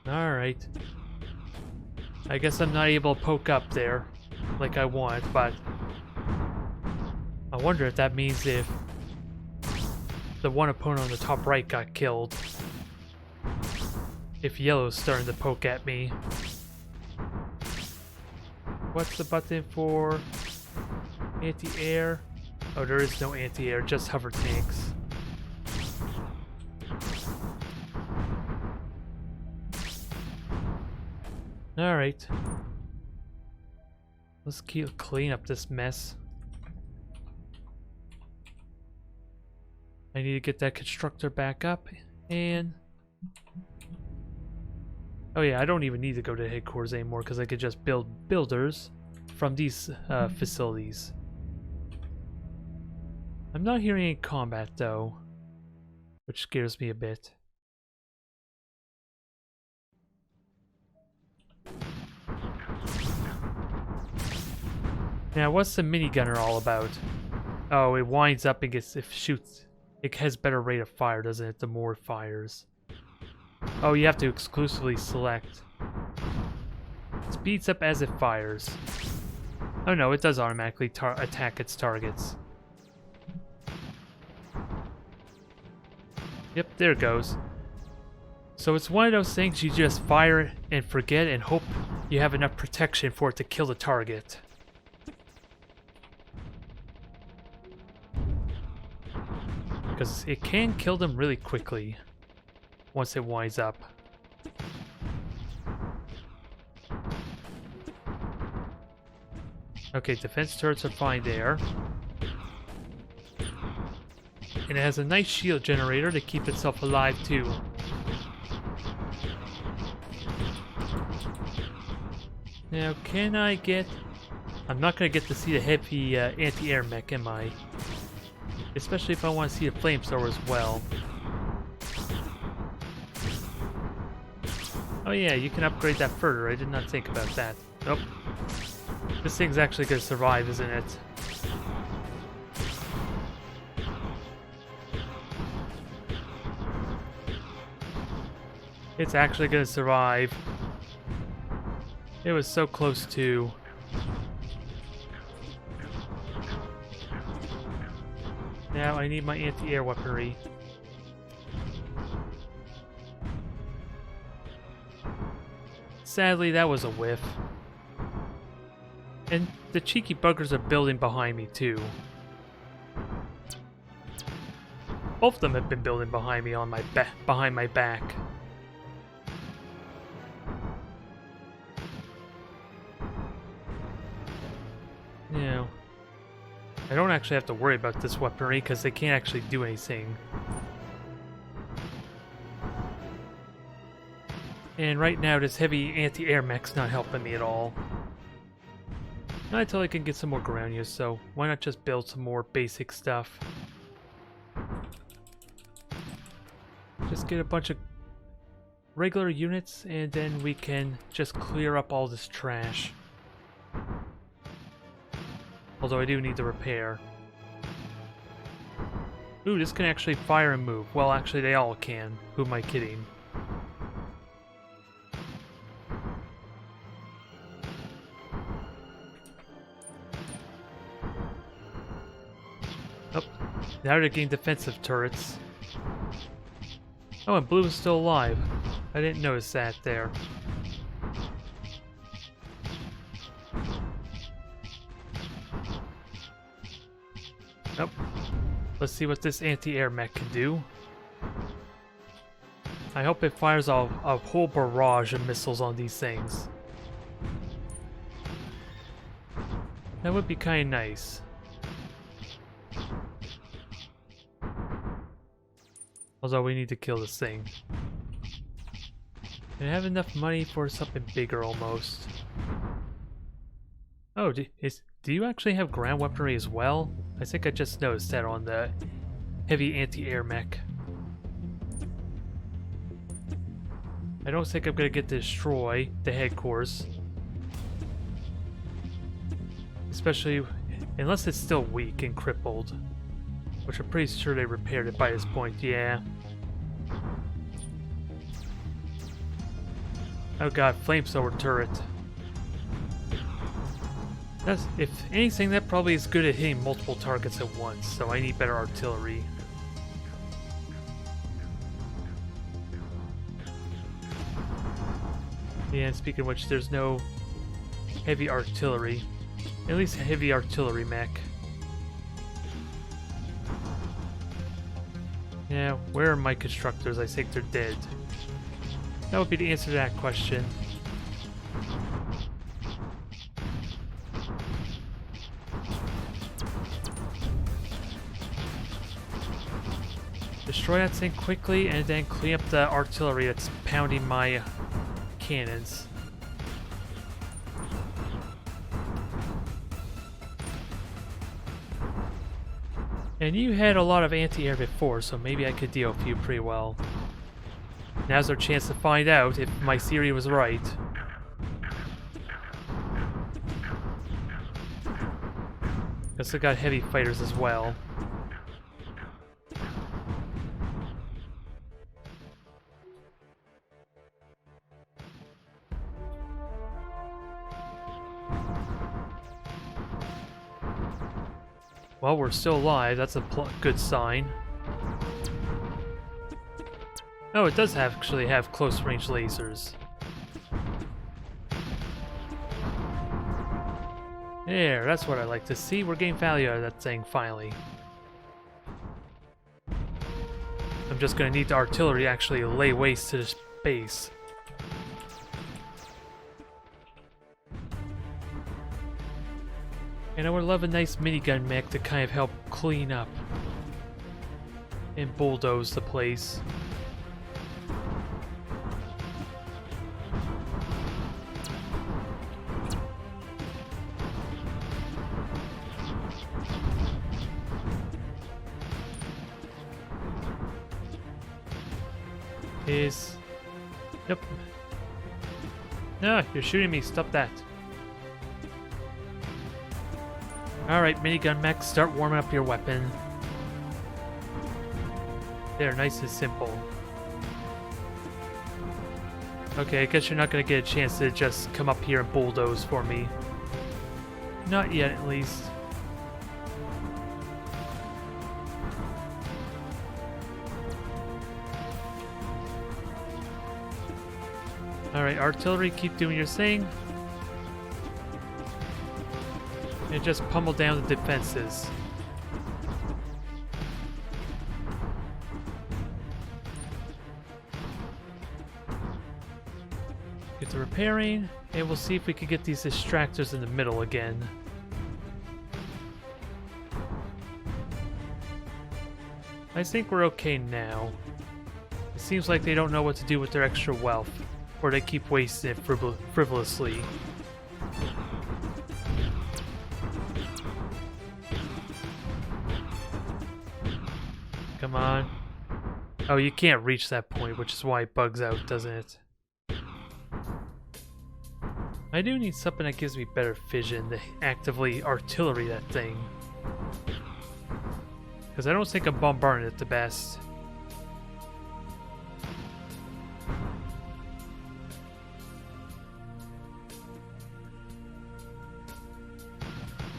Alright. I guess I'm not able to poke up there like I want, but I wonder if that means if the one opponent on the top right got killed. If yellow's starting to poke at me. What's the button for anti-air? Oh, there is no anti-air, just hover tanks. Alright. Let's clean up this mess. I need to get that constructor back up, and... Oh yeah, I don't even need to go to headquarters anymore because I could just build builders from these facilities. I'm not hearing any combat though, which scares me a bit. Now, what's the minigunner all about? Oh, it winds up and shoots. It has better rate of fire, doesn't it? The more it fires. Oh, you have to exclusively select. It speeds up as it fires. Oh no, it does automatically attack its targets. Yep, there it goes. So it's one of those things you just fire and forget and hope you have enough protection for it to kill the target. Because it can kill them really quickly once it winds up. Okay, defense turrets are fine there. And it has a nice shield generator to keep itself alive too. Now, can I get... I'm not going to get to see the heavy anti-air mech, am I? Especially if I want to see a flamethrower as well. Oh yeah, you can upgrade that further. I did not think about that. Nope. This thing's actually going to survive, isn't it? It's actually going to survive. It was so close to... Now I need my anti-air weaponry. Sadly, that was a whiff. And the cheeky buggers are building behind me too. Both of them have been building behind me on my behind my back. Yeah. I don't actually have to worry about this weaponry because they can't actually do anything. And right now this heavy anti-air mech's not helping me at all. Not until I can get some more ground use, so why not just build some more basic stuff? Just get a bunch of regular units and then we can just clear up all this trash. Although I do need to repair. Ooh, this can actually fire and move. Well, actually they all can. Who am I kidding? Oh, now they're getting defensive turrets. Oh, and blue is still alive. I didn't notice that there. Nope. Let's see what this anti-air mech can do. I hope it fires a whole barrage of missiles on these things. That would be kind of nice. Although we need to kill this thing. And I have enough money for something bigger almost. Oh, do you actually have ground weaponry as well? I think I just noticed that on the heavy anti-air mech. I don't think I'm gonna get to destroy the headquarters. Especially unless it's still weak and crippled. Which I'm pretty sure they repaired it by this point, yeah. Oh god, flamethrower turret. If anything, that probably is good at hitting multiple targets at once, so I need better artillery. Yeah, and speaking of which, there's no heavy artillery. At least a heavy artillery mech. Yeah, where are my constructors? I think they're dead. That would be the answer to that question. Destroy that thing quickly and then clean up the artillery that's pounding my cannons. And you had a lot of anti-air before, so maybe I could deal with you pretty well. Now's our chance to find out if my theory was right. Guess I got heavy fighters as well. Well, we're still alive. That's a good sign. Oh, it does actually have close-range lasers. There, that's what I like to see. We're getting value out of that thing, finally. I'm just gonna need the artillery to actually lay waste to this base. And I would love a nice minigun mech to kind of help clean up and bulldoze the place. Nope. No, you're shooting me. Stop that. Alright, minigun mech, start warming up your weapon. There, nice and simple. Okay, I guess you're not gonna get a chance to just come up here and bulldoze for me. Not yet, at least. Alright, artillery, keep doing your thing. And just pummel down the defenses. Get to repairing, and we'll see if we can get these distractors in the middle again. I think we're okay now. It seems like they don't know what to do with their extra wealth, or they keep wasting it frivolously. Come on. Oh, you can't reach that point, which is why it bugs out, doesn't it? I do need something that gives me better vision to actively artillery that thing. Because I don't think I'm bombarding it the best.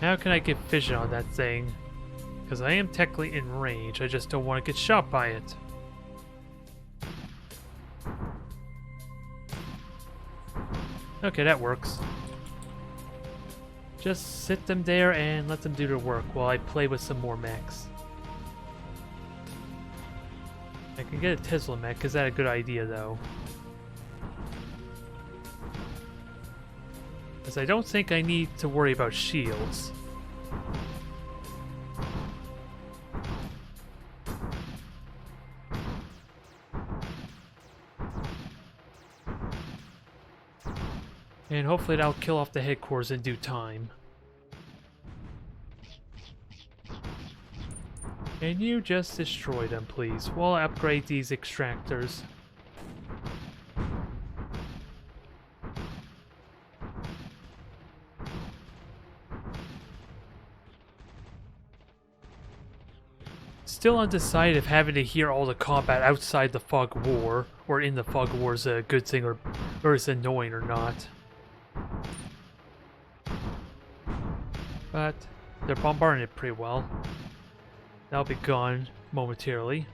How can I get vision on that thing? Because I am technically in range, I just don't want to get shot by it. Okay, that works. Just sit them there and let them do their work while I play with some more mechs. I can get a Tesla mech, is that a good idea though? Because I don't think I need to worry about shields. And hopefully that'll kill off the headquarters in due time. And you just destroy them, please, while I upgrade these extractors. Still undecided if having to hear all the combat outside the fog war, or in the fog war, is a good thing or is annoying or not. But they're bombarding it pretty well. That'll be gone momentarily.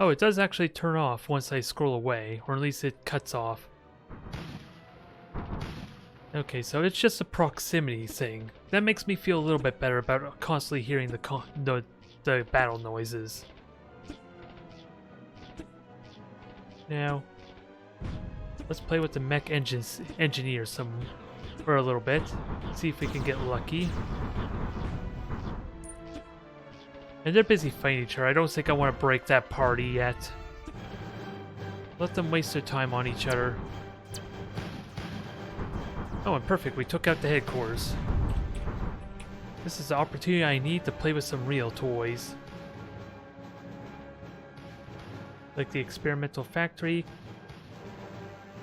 Oh, it does actually turn off once I scroll away, or at least it cuts off. Okay, so it's just a proximity thing. That makes me feel a little bit better about constantly hearing the battle noises. Now, let's play with the mech engineer for a little bit. See if we can get lucky. And they're busy fighting each other. I don't think I want to break that party yet. Let them waste their time on each other. Oh, and perfect. We took out the headquarters. This is the opportunity I need to play with some real toys. Like the experimental factory.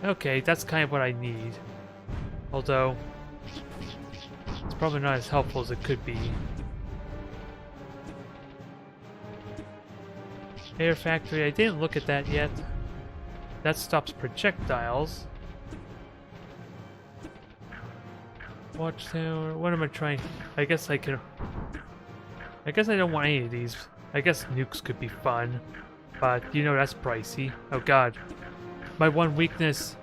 Okay, that's kind of what I need. Although, it's probably not as helpful as it could be. Air factory, I didn't look at that yet. That stops projectiles. Watchtower, what am I trying? I guess I can... I guess I don't want any of these. I guess nukes could be fun. But, you know, that's pricey. Oh god. My one weakness.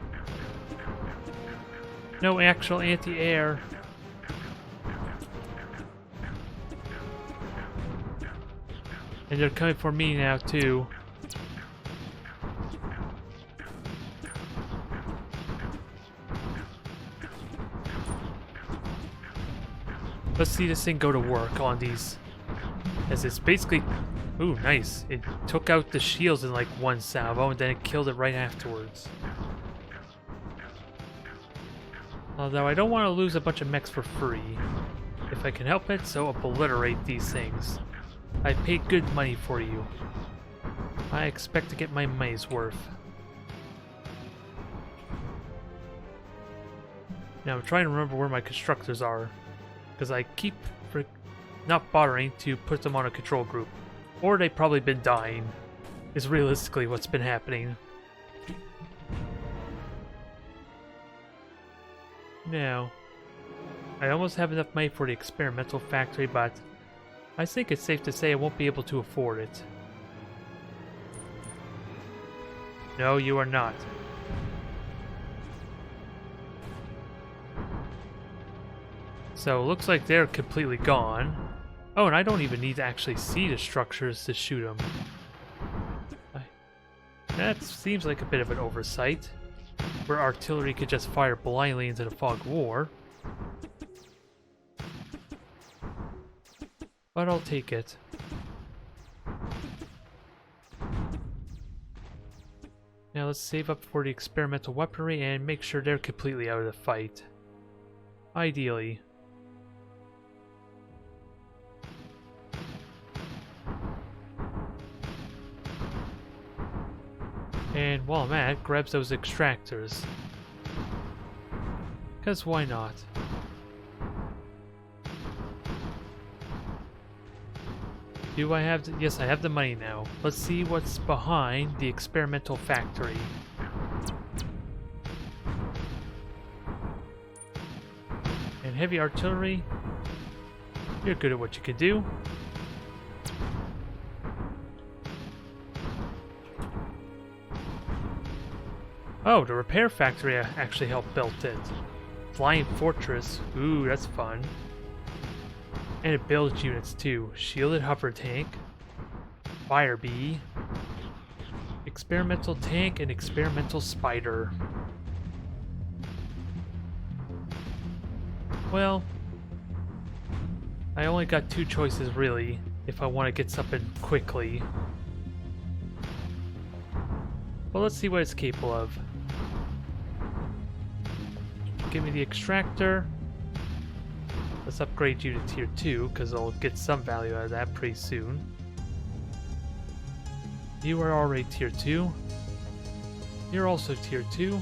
No actual anti-air. And they're coming for me now, too. Let's see this thing go to work on these. As it's basically... Ooh, nice. It took out the shields in like one salvo, and then it killed it right afterwards. Although I don't want to lose a bunch of mechs for free. If I can help it, so obliterate these things. I paid good money for you. I expect to get my money's worth. Now I'm trying to remember where my constructors are, because I keep not bothering to put them on a control group. Or they've probably been dying, is realistically what's been happening. Now, I almost have enough money for the experimental factory, but I think it's safe to say I won't be able to afford it. No, you are not. So, looks like they're completely gone. Oh, and I don't even need to actually see the structures to shoot them. That seems like a bit of an oversight, where artillery could just fire blindly into the fog war. But I'll take it. Now let's save up for the experimental weaponry and make sure they're completely out of the fight. Ideally. And while I'm at it, grabs those extractors. Because why not? Do I have... Yes, I have the money now. Let's see what's behind the experimental factory. And heavy artillery. You're good at what you can do. Oh, the repair factory actually helped build it. Flying fortress. Ooh, that's fun. And it builds units too. Shielded hover tank. Fire bee. Experimental tank and experimental spider. Well, I only got two choices really, if I want to get something quickly. Well, let's see what it's capable of. Give me the extractor. Let's upgrade you to tier 2, because I'll get some value out of that pretty soon. You are already tier 2. You're also tier 2.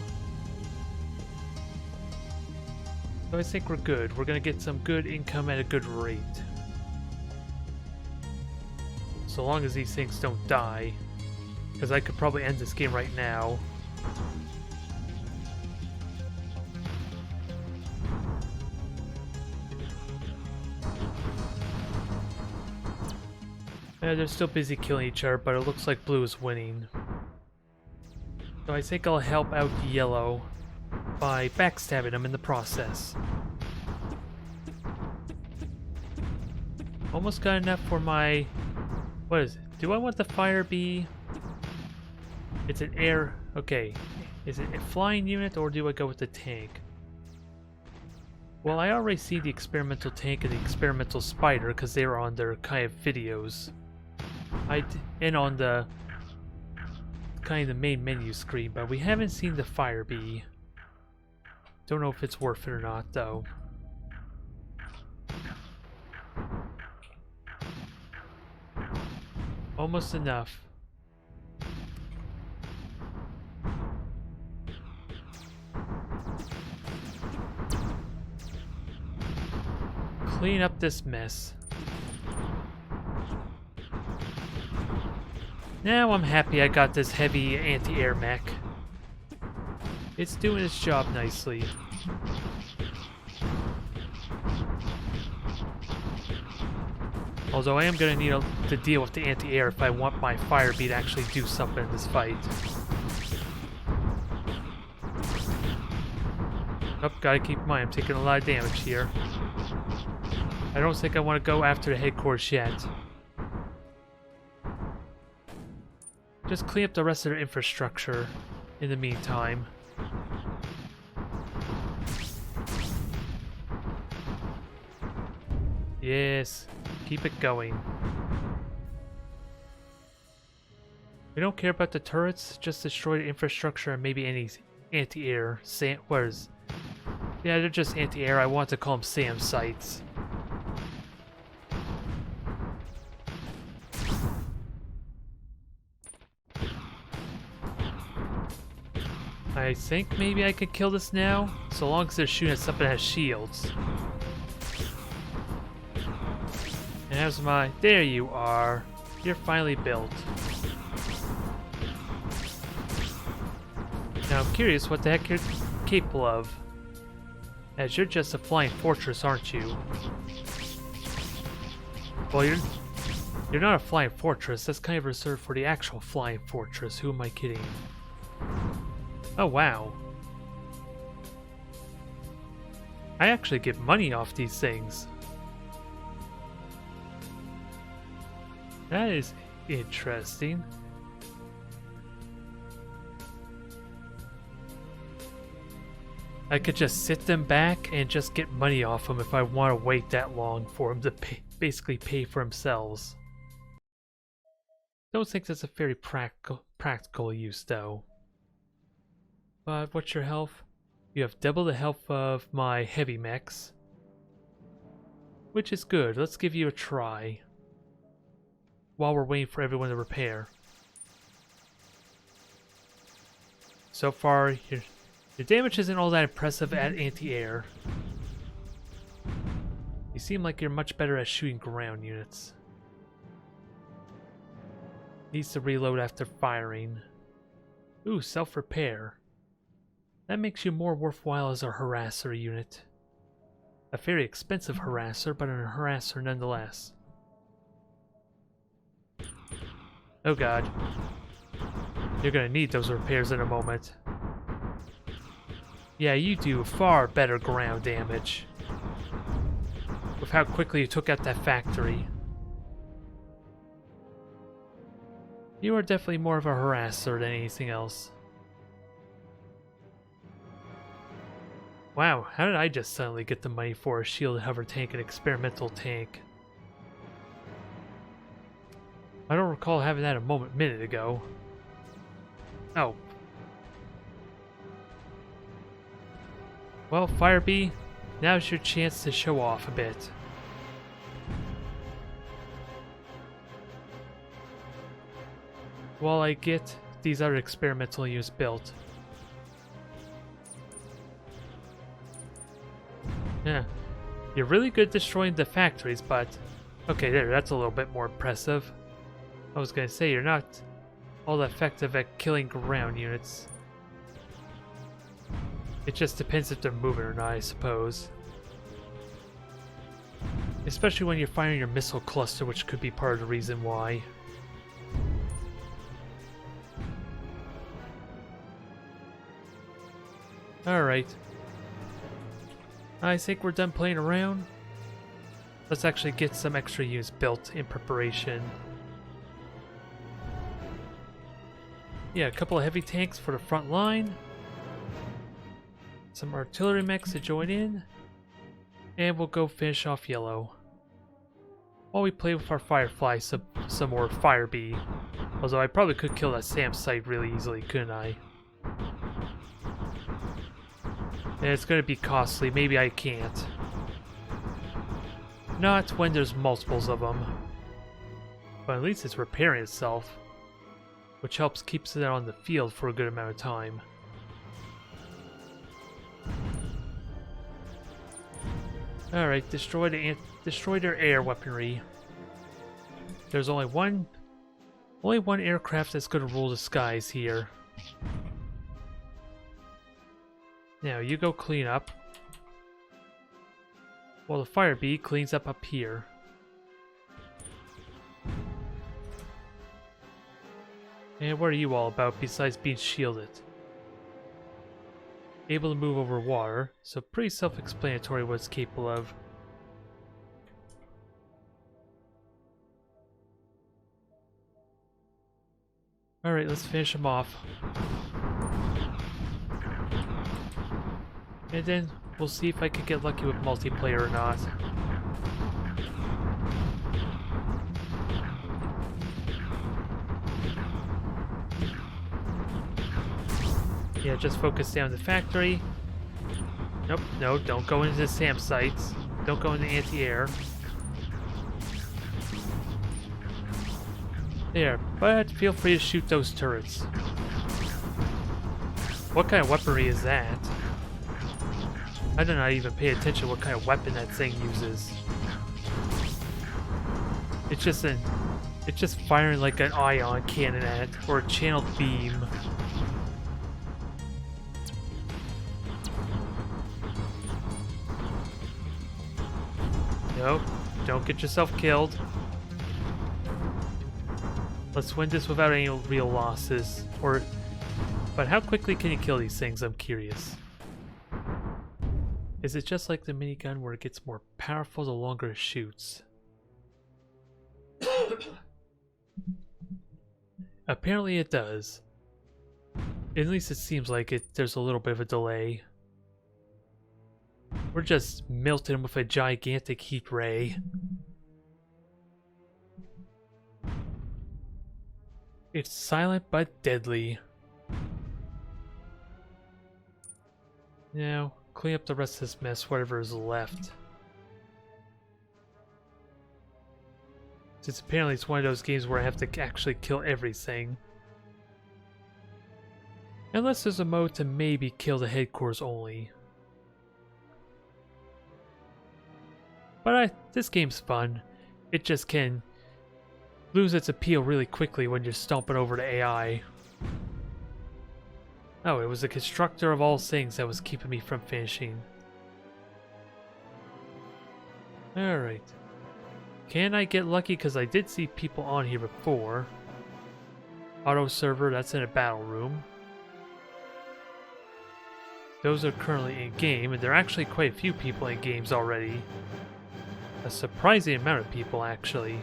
So I think we're good. We're gonna get some good income at a good rate. So long as these things don't die. Because I could probably end this game right now. Yeah, they're still busy killing each other, but it looks like blue is winning. So I think I'll help out yellow by backstabbing them in the process. Almost got enough for my... What is it? Do I want the fire bee? It's an air... Okay. Is it a flying unit or do I go with the tank? Well, I already see the experimental tank and the experimental spider because they were on their kind of videos. And on the kind of the main menu screen, but we haven't seen the fire bee. Don't know if it's worth it or not, though. Almost enough. Clean up this mess. Now I'm happy I got this heavy anti-air mech. It's doing its job nicely. Although I am going to need to deal with the anti-air if I want my fire bee to actually do something in this fight. Oh, gotta keep in mind, I'm taking a lot of damage here. I don't think I want to go after the headquarters yet. Just clean up the rest of their infrastructure in the meantime. Yes, keep it going. We don't care about the turrets, just destroy the infrastructure and maybe any anti-air. Where's... Yeah, they're just anti-air. I want to call them SAM sites. I think maybe I could kill this now, so long as they're shooting at something that has shields. And there's my... There you are. You're finally built. Now I'm curious what the heck you're capable of. As you're just a flying fortress, aren't you? Well, you're not a flying fortress. That's kind of reserved for the actual flying fortress. Who am I kidding? Oh, wow. I actually get money off these things. That is interesting. I could just sit them back and just get money off them if I want to wait that long for them to basically pay for themselves. Don't think that's a very practical use, though. But what's your health? You have double the health of my heavy mechs. Which is good. Let's give you a try. While we're waiting for everyone to repair. So far, Your damage isn't all that impressive at anti-air. You seem like you're much better at shooting ground units. Needs to reload after firing. Ooh, self-repair. That makes you more worthwhile as a harasser unit. A very expensive harasser, but a harasser nonetheless. Oh god. You're gonna need those repairs in a moment. Yeah, you do far better ground damage. With how quickly you took out that factory. You are definitely more of a harasser than anything else. Wow, how did I just suddenly get the money for a shielded hover tank and experimental tank? I don't recall having that a minute ago. Oh. Well, Firebee, now's your chance to show off a bit. While I get these other experimental units built. Yeah. You're really good at destroying the factories, but... Okay, there, that's a little bit more impressive. I was gonna say, you're not all that effective at killing ground units. It just depends if they're moving or not, I suppose. Especially when you're firing your missile cluster, which could be part of the reason why. Alright. I think we're done playing around. Let's actually get some extra units built in preparation. Yeah, a couple of heavy tanks for the front line. Some artillery mechs to join in. And we'll go finish off yellow. While we play with our Firefly some more Firebee. Although I probably could kill that SAM site really easily, couldn't I? And it's gonna be costly, maybe I can't. Not when there's multiples of them. But at least it's repairing itself. Which helps keeps it on the field for a good amount of time. Alright, destroy their air weaponry. There's only one aircraft that's gonna rule the skies here. Now you go clean up. While the Firebee cleans up here. And what are you all about besides being shielded? Able to move over water, so pretty self-explanatory what it's capable of. Alright, let's finish him off. And then we'll see if I can get lucky with multiplayer or not. Yeah, just focus down the factory. Nope, no, don't go into the SAM sites. Don't go into anti-air. There, but feel free to shoot those turrets. What kind of weaponry is that? I did not even pay attention to what kind of weapon that thing uses. It's just firing like an ion cannon at it, or a channeled beam. No, don't get yourself killed. Let's win this without any real losses. But how quickly can you kill these things? I'm curious. Is it just like the minigun where it gets more powerful the longer it shoots? Apparently it does. At least it seems like it. There's a little bit of a delay. We're just melting him with a gigantic heat ray. It's silent but deadly. Now, clean up the rest of this mess, whatever is left. Since apparently it's one of those games where I have to actually kill everything. Unless there's a mode to maybe kill the headquarters only. But this game's fun. It just can lose its appeal really quickly when you're stomping over the AI. Oh, it was the constructor of all things that was keeping me from finishing. Alright. Can I get lucky? Because I did see people on here before. Auto server, that's in a battle room. Those are currently in game, and there are actually quite a few people in games already. A surprising amount of people, actually.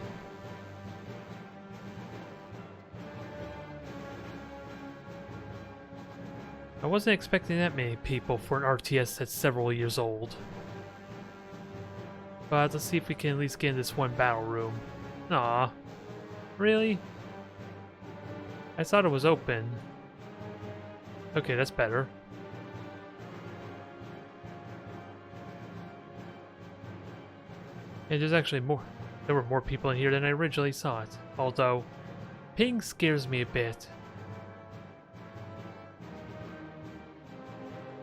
I wasn't expecting that many people for an RTS that's several years old. But let's see if we can at least get in this one battle room. Aw. Really? I thought it was open. Okay, that's better. And there's actually more. There were more people in here than I originally thought. Although, ping scares me a bit.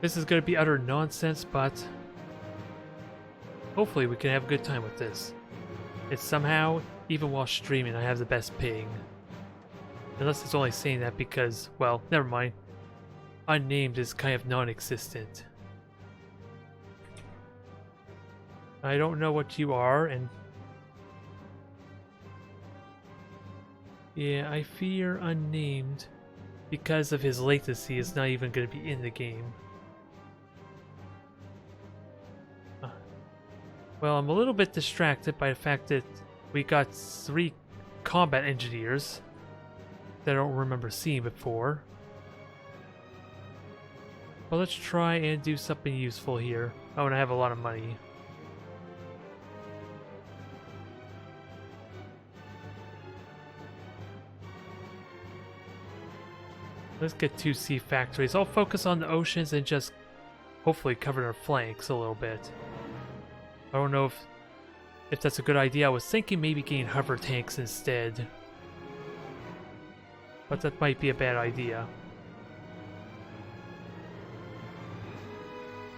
This is going to be utter nonsense, but hopefully we can have a good time with this. It's somehow, even while streaming, I have the best ping. Unless it's only saying that because, well, never mind. Unnamed is kind of non-existent. I don't know what you are, and yeah, I fear Unnamed, because of his latency, is not even going to be in the game. Well, I'm a little bit distracted by the fact that we got 3 combat engineers that I don't remember seeing before. Well, let's try and do something useful here. Oh, and I have a lot of money. Let's get 2 sea factories. I'll focus on the oceans and just hopefully cover our flanks a little bit. I don't know if that's a good idea. I was thinking maybe getting hover tanks instead. But that might be a bad idea.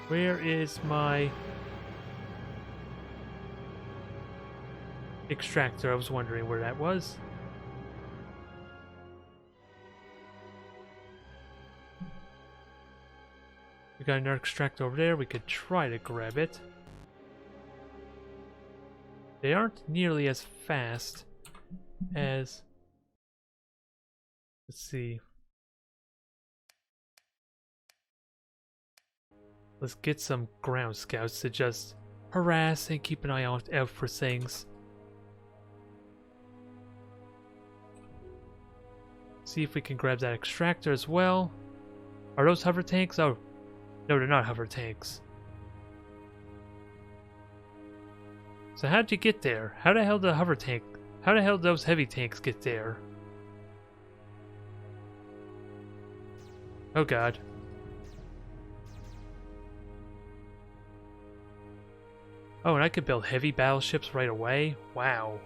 Where is my extractor? I was wondering where that was. We got another extractor over there. We could try to grab it. They aren't nearly as fast as... Let's see. Let's get some ground scouts to just harass and keep an eye out for things. See if we can grab that extractor as well. Are those hover tanks? Oh, no, they're not hover tanks. So how'd you get there? How the hell did how the hell did those heavy tanks get there? Oh god. Oh, and I could build heavy battleships right away? Wow.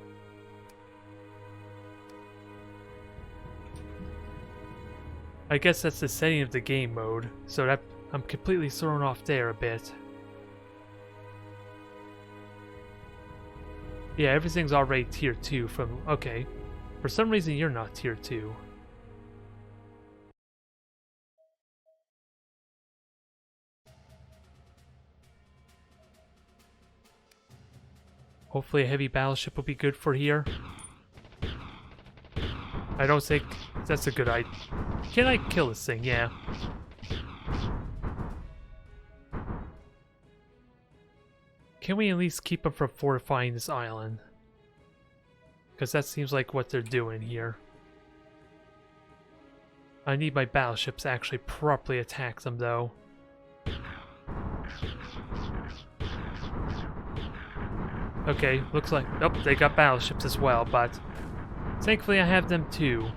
I guess that's the setting of the game mode, so that I'm completely thrown off there a bit. Yeah, everything's already tier 2 from... Okay. For some reason you're not tier 2. Hopefully a heavy battleship will be good for here. I don't think that's a good idea. Can I kill this thing? Yeah. Can we at least keep them from fortifying this island? Because that seems like what they're doing here. I need my battleships to actually properly attack them, though. Okay, looks like... Oh, they got battleships as well, but... Thankfully I have them too.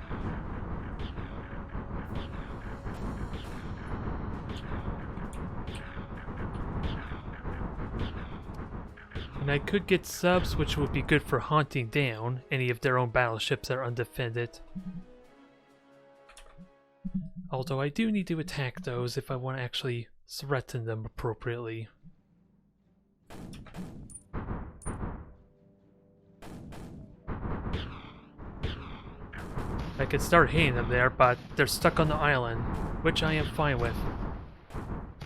And I could get subs, which would be good for hunting down any of their own battleships that are undefended. Although I do need to attack those if I want to actually threaten them appropriately. I could start hitting them there, but they're stuck on the island, which I am fine with.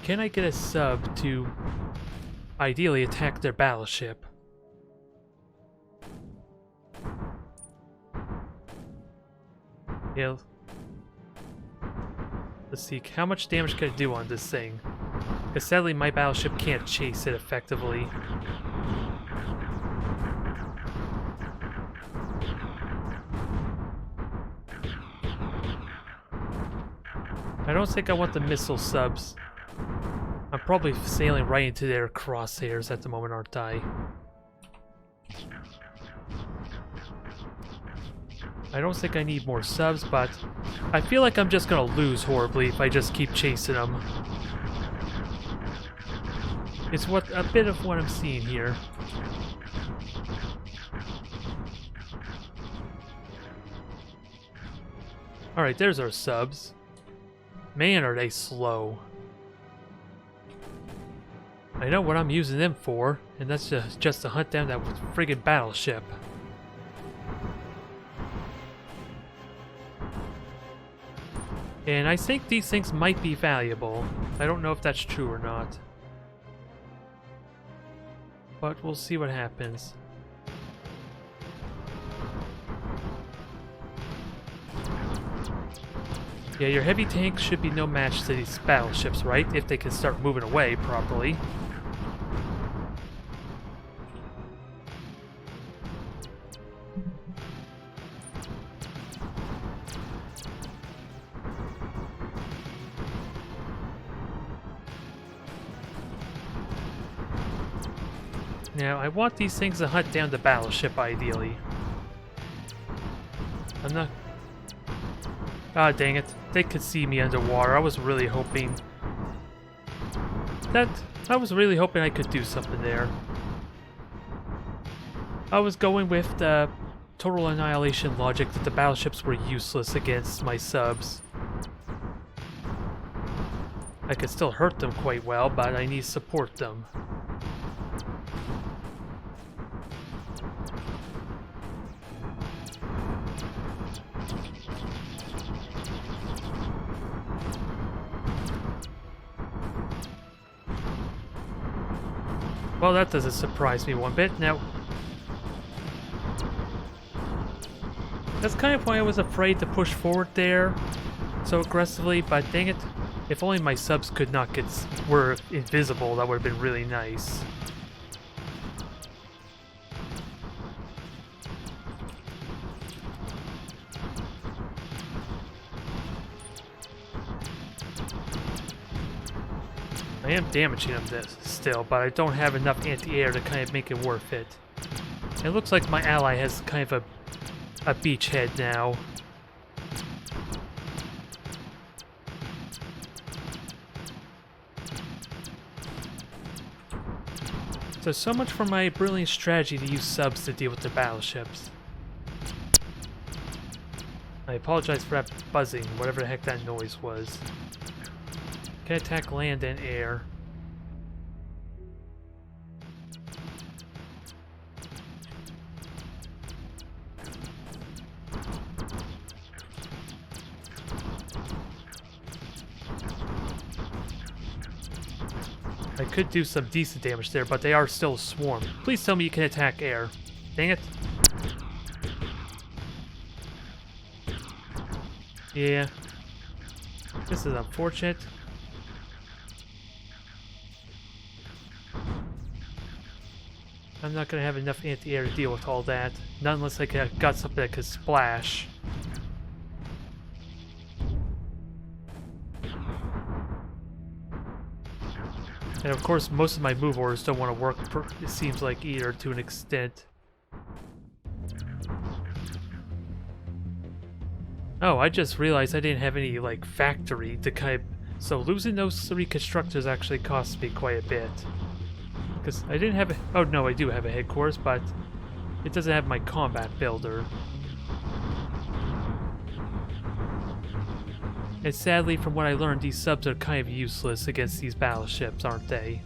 Can I get a sub to ideally attack their battleship? Yeah. Let's see, how much damage can I do on this thing? Because sadly my battleship can't chase it effectively. I don't think I want the missile subs. I'm probably sailing right into their crosshairs at the moment, aren't I? I don't think I need more subs, but I feel like I'm just gonna lose horribly if I just keep chasing them. It's a bit of what I'm seeing here. Alright, there's our subs. Man, are they slow. I know what I'm using them for, and that's just to hunt down that friggin' battleship. And I think these things might be valuable. I don't know if that's true or not. But we'll see what happens. Yeah, your heavy tanks should be no match to these battleships, right? If they can start moving away properly. Now, I want these things to hunt down the battleship, ideally. I'm not... Ah, dang it. They could see me underwater. I was really hoping... I was really hoping I could do something there. I was going with the total annihilation logic that the battleships were useless against my subs. I could still hurt them quite well, but I need to support them. Well, that doesn't surprise me one bit. Now, that's kind of why I was afraid to push forward there so aggressively, but dang it, if only my subs were invisible, that would have been really nice. I am damaging them still, but I don't have enough anti-air to kind of make it worth it. It looks like my ally has kind of a beachhead now. So much for my brilliant strategy to use subs to deal with the battleships. I apologize for that buzzing, whatever the heck that noise was. Can attack land and air. I could do some decent damage there, but they are still a swarm. Please tell me you can attack air. Dang it. Yeah. This is unfortunate. I'm not going to have enough anti-air to deal with all that. Not unless I got something that could splash. And of course, most of my move orders don't want to work, it seems like, either, to an extent. Oh, I just realized I didn't have any, like, factory to kind of... So losing those 3 constructors actually cost me quite a bit. Because I didn't have a... Oh, no, I do have a headquarters, but it doesn't have my combat builder. And sadly, from what I learned, these subs are kind of useless against these battleships, aren't they?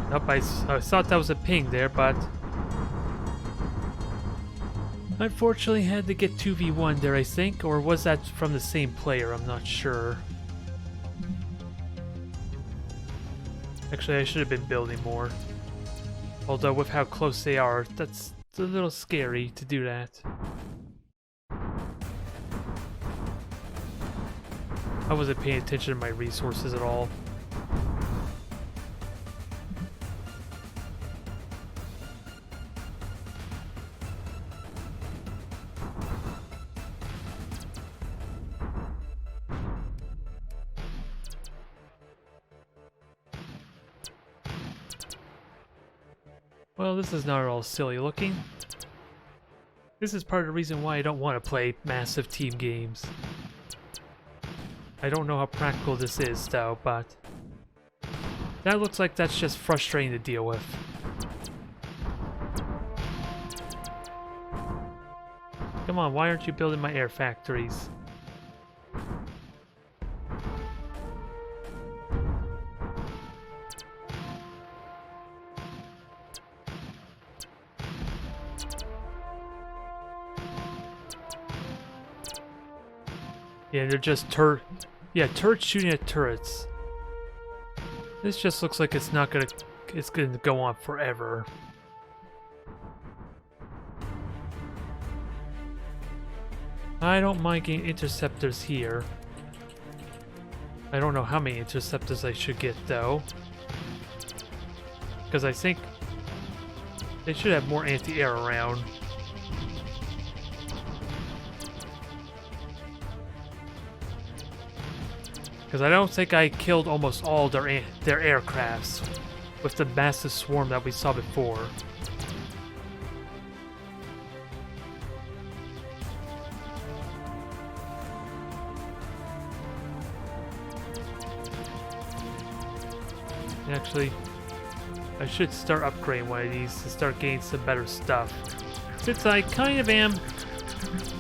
Nope, I thought that was a ping there, but unfortunately had to get 2v1 there, I think. Or was that from the same player? I'm not sure. Actually, I should have been building more. Although with how close they are, that's a little scary to do that. I wasn't paying attention to my resources at all. Well, this is not at all silly looking. This is part of the reason why I don't want to play massive team games. I don't know how practical this is, though, but that looks like that's just frustrating to deal with. Come on, why aren't you building my air factories? Yeah, they're just turrets shooting at turrets. This just looks like it's gonna go on forever. I don't mind getting interceptors here. I don't know how many interceptors I should get though. Because I think they should have more anti-air around. Because I don't think I killed almost all their aircrafts with the massive swarm that we saw before. Actually, I should start upgrading one of these to start getting some better stuff. Since I kind of am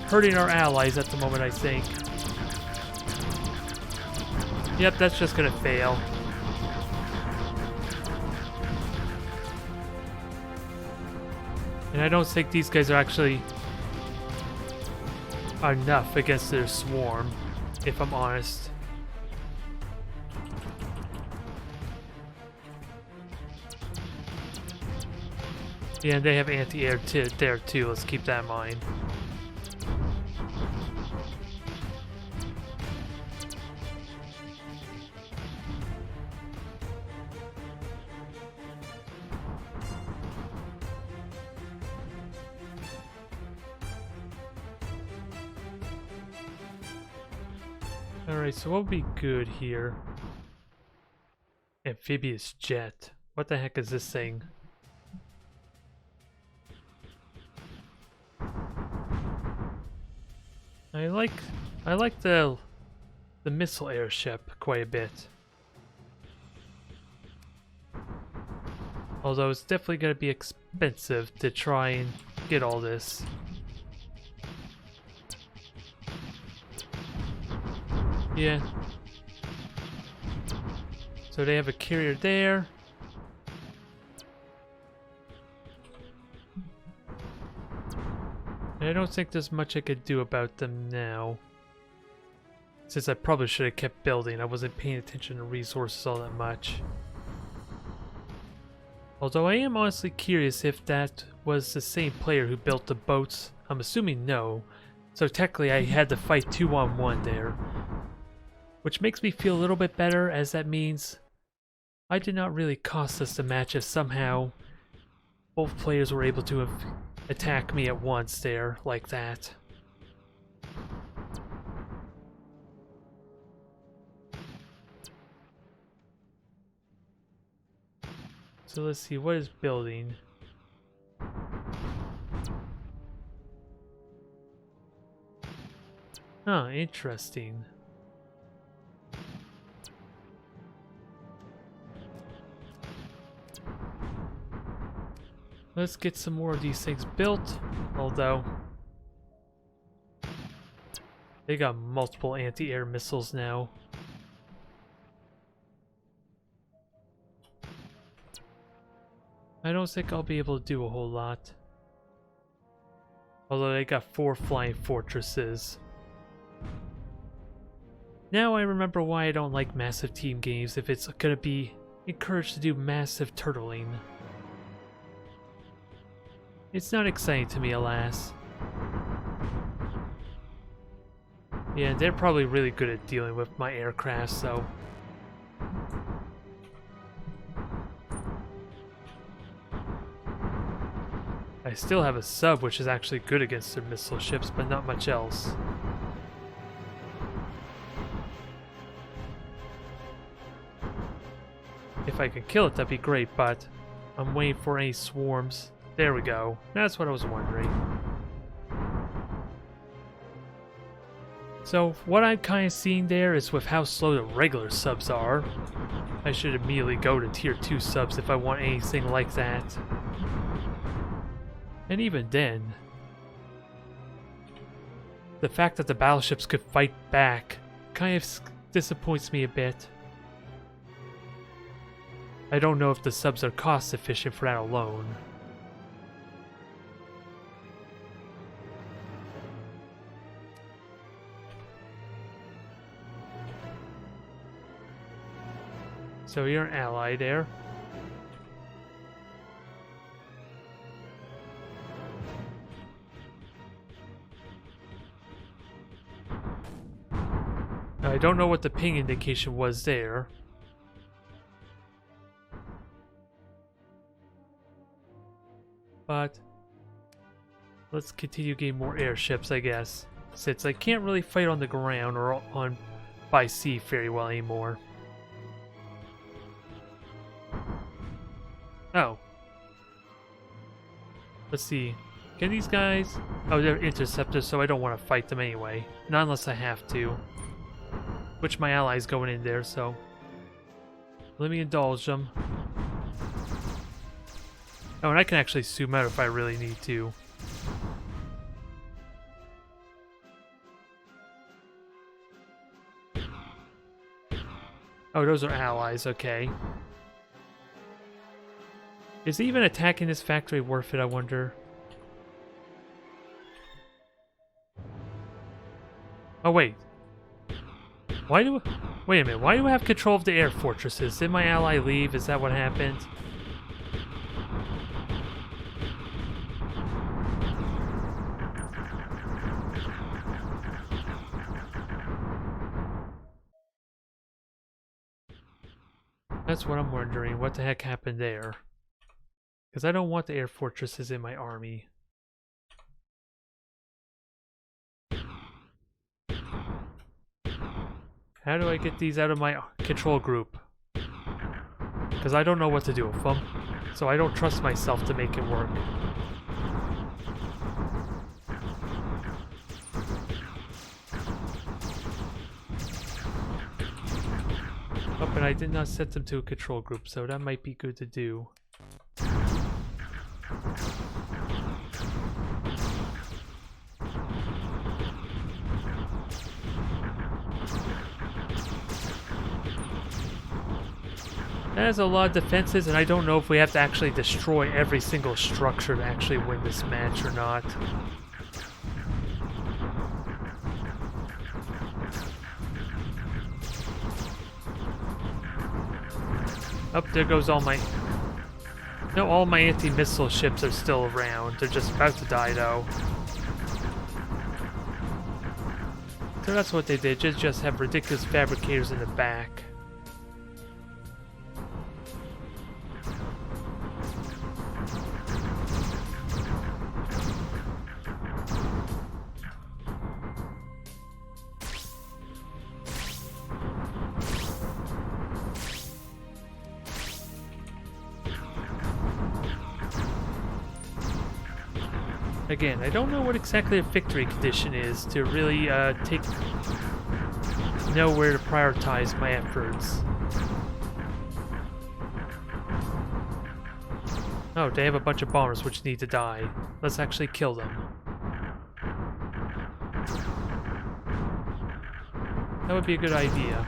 hurting our allies at the moment, I think. Yep, that's just gonna fail. And I don't think these guys are actually enough against their swarm, if I'm honest. Yeah, and they have anti-air there too, let's keep that in mind. Alright, so what would be good here? Amphibious jet. What the heck is this thing? I like the missile airship quite a bit. Although it's definitely going to be expensive to try and get all this. Yeah. So they have a carrier there. And I don't think there's much I could do about them now. Since I probably should have kept building, I wasn't paying attention to resources all that much. Although I am honestly curious if that was the same player who built the boats. I'm assuming no. So technically I had to fight 2-on-1 there. Which makes me feel a little bit better, as that means I did not really cost us the match if somehow both players were able to attack me at once there, like that. So let's see, what is building? Huh, interesting. Let's get some more of these things built, although they got multiple anti-air missiles now. I don't think I'll be able to do a whole lot. Although they got 4 flying fortresses. Now I remember why I don't like massive team games if it's gonna be encouraged to do massive turtling. It's not exciting to me, alas. Yeah, they're probably really good at dealing with my aircraft, so... I still have a sub, which is actually good against their missile ships, but not much else. If I could kill it, that'd be great, but I'm waiting for any swarms. There we go. That's what I was wondering. So, what I'm kind of seeing there is with how slow the regular subs are, I should immediately go to tier 2 subs if I want anything like that. And even then, the fact that the battleships could fight back kind of disappoints me a bit. I don't know if the subs are cost efficient for that alone. So you're an ally there. I don't know what the ping indication was there. But let's continue getting more airships, I guess, since I can't really fight on the ground or by sea very well anymore. Oh. Let's see. Can these guys... Oh, they're interceptors, so I don't want to fight them anyway. Not unless I have to. Which my ally's going in there, so... Let me indulge them. Oh, and I can actually zoom out if I really need to. Oh, those are allies, okay. Is even attacking this factory worth it, I wonder? Oh, wait. Wait a minute, why do I have control of the air fortresses? Did my ally leave? Is that what happened? That's what I'm wondering. What the heck happened there? Because I don't want the air fortresses in my army. How do I get these out of my control group? Because I don't know what to do with them. So I don't trust myself to make it work. Oh, but I did not set them to a control group, so that might be good to do. That has a lot of defenses, and I don't know if we have to actually destroy every single structure to actually win this match or not. Oh, there goes all my... No, all my anti-missile ships are still around. They're just about to die, though. So that's what they did, just have ridiculous fabricators in the back. Again, I don't know what exactly a victory condition is to really know where to prioritize my efforts. Oh, they have a bunch of bombers which need to die. Let's actually kill them. That would be a good idea.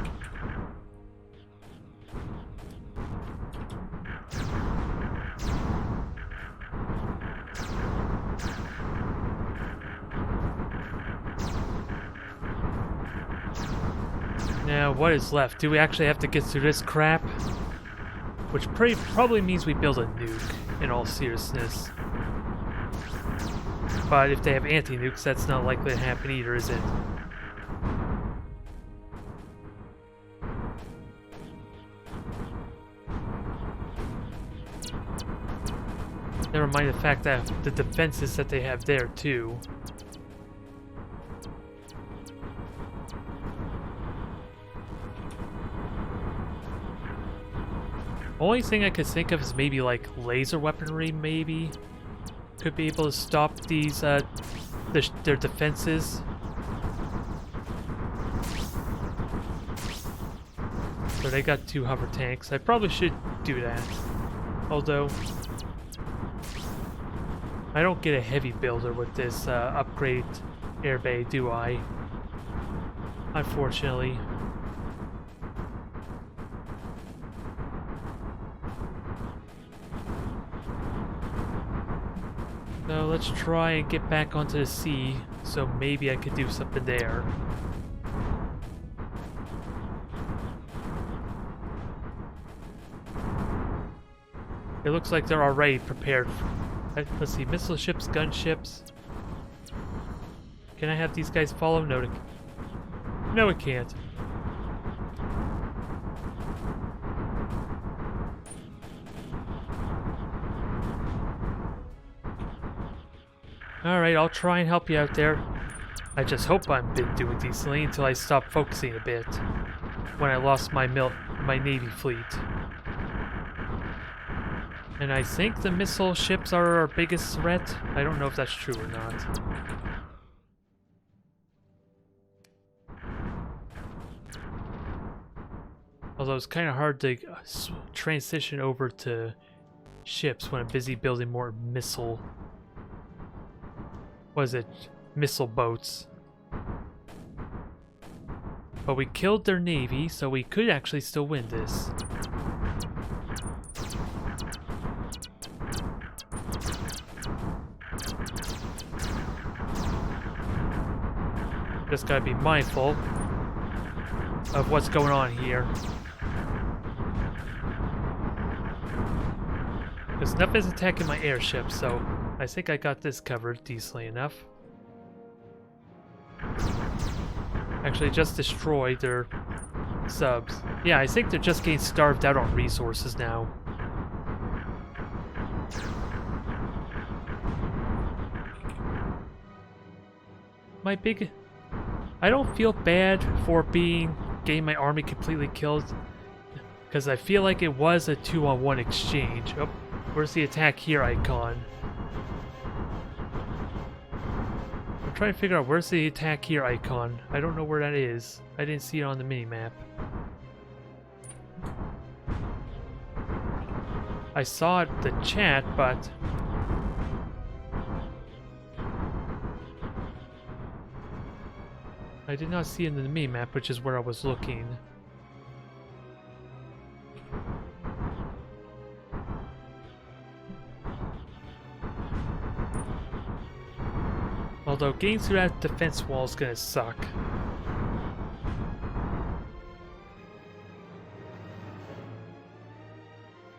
Now, what is left? Do we actually have to get through this crap? Which probably means we build a nuke, in all seriousness. But if they have anti-nukes, that's not likely to happen either, is it? Never mind the fact that the defenses that they have there, too. Only thing I could think of is maybe like laser weaponry, maybe. Could be able to stop these, their defenses. So they got 2 hover tanks. I probably should do that. Although, I don't get a heavy builder with this upgrade airbay, do I? Unfortunately. So let's try and get back onto the sea, so maybe I could do something there. It looks like they're already prepared. Let's see, missile ships, gunships. Can I have these guys follow? No, it can't. Alright, I'll try and help you out there. I just hope I've been doing decently until I stop focusing a bit. When I lost my Navy fleet. And I think the missile ships are our biggest threat. I don't know if that's true or not. Although it's kind of hard to transition over to ships when I'm busy building more missile... What is it? Missile boats. But we killed their navy, so we could actually still win this. Just gotta be mindful of what's going on here. Because nothing's attacking my airship, so I think I got this covered decently enough. Actually, just destroyed their subs. Yeah, I think they're just getting starved out on resources now. I don't feel bad for getting my army completely killed, because I feel like it was a 2-on-1 exchange. Oh, where's the attack here icon? I'm trying to figure out where's the attack here icon. I don't know where that is. I didn't see it on the minimap. I saw it in the chat, but I did not see it in the minimap, which is where I was looking. Although getting through that defense wall is gonna suck.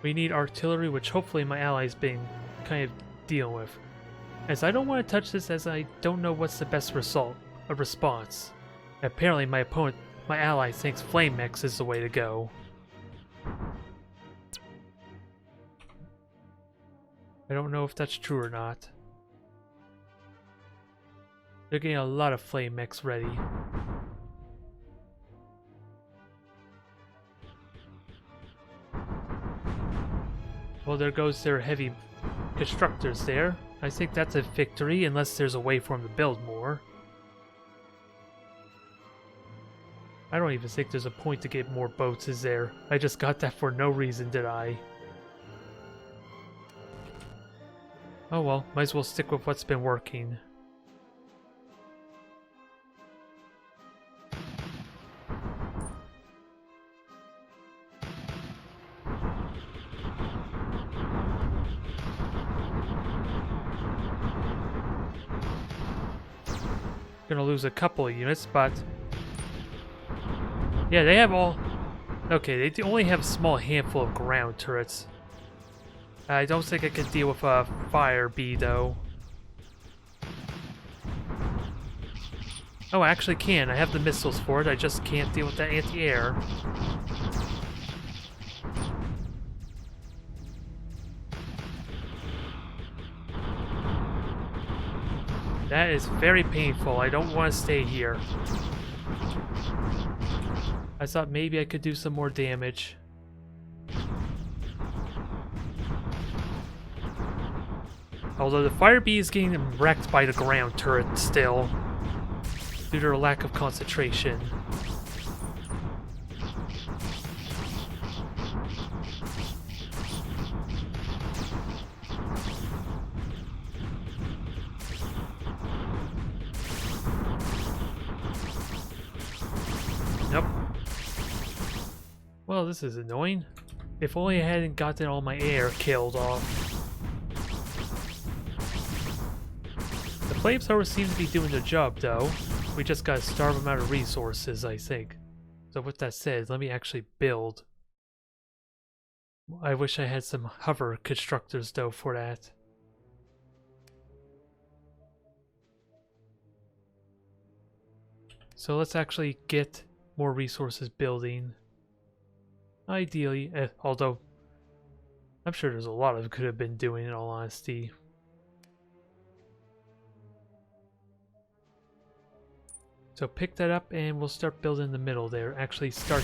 We need artillery, which hopefully my allies been kind of dealing with. As I don't want to touch this, as I don't know what's the best response. Apparently my ally thinks flame mechs is the way to go. I don't know if that's true or not. They're getting a lot of flame mechs ready. Well, there goes their heavy constructors there. I think that's a victory, unless there's a way for them to build more. I don't even think there's a point to get more boats, is there? I just got that for no reason, did I? Oh well, might as well stick with what's been working. Gonna lose a couple of units, but yeah, they have all. Okay, they only have a small handful of ground turrets. I don't think I can deal with a fire bee though. Oh, I actually can. I have the missiles for it. I just can't deal with that anti-air. That is very painful. I don't want to stay here. I thought maybe I could do some more damage. Although the fire bee is getting wrecked by the ground turret still, due to a lack of concentration. Nope. Well, this is annoying. If only I hadn't gotten all my air killed off. The flamethrowers seem to be doing their job, though. We just gotta starve them out of resources, I think. So with that said, let me actually build. I wish I had some hover constructors, though, for that. So let's actually get more resources building. Ideally, although I'm sure there's a lot of could have been doing, in all honesty. So pick that up and we'll start building in the middle there. Actually start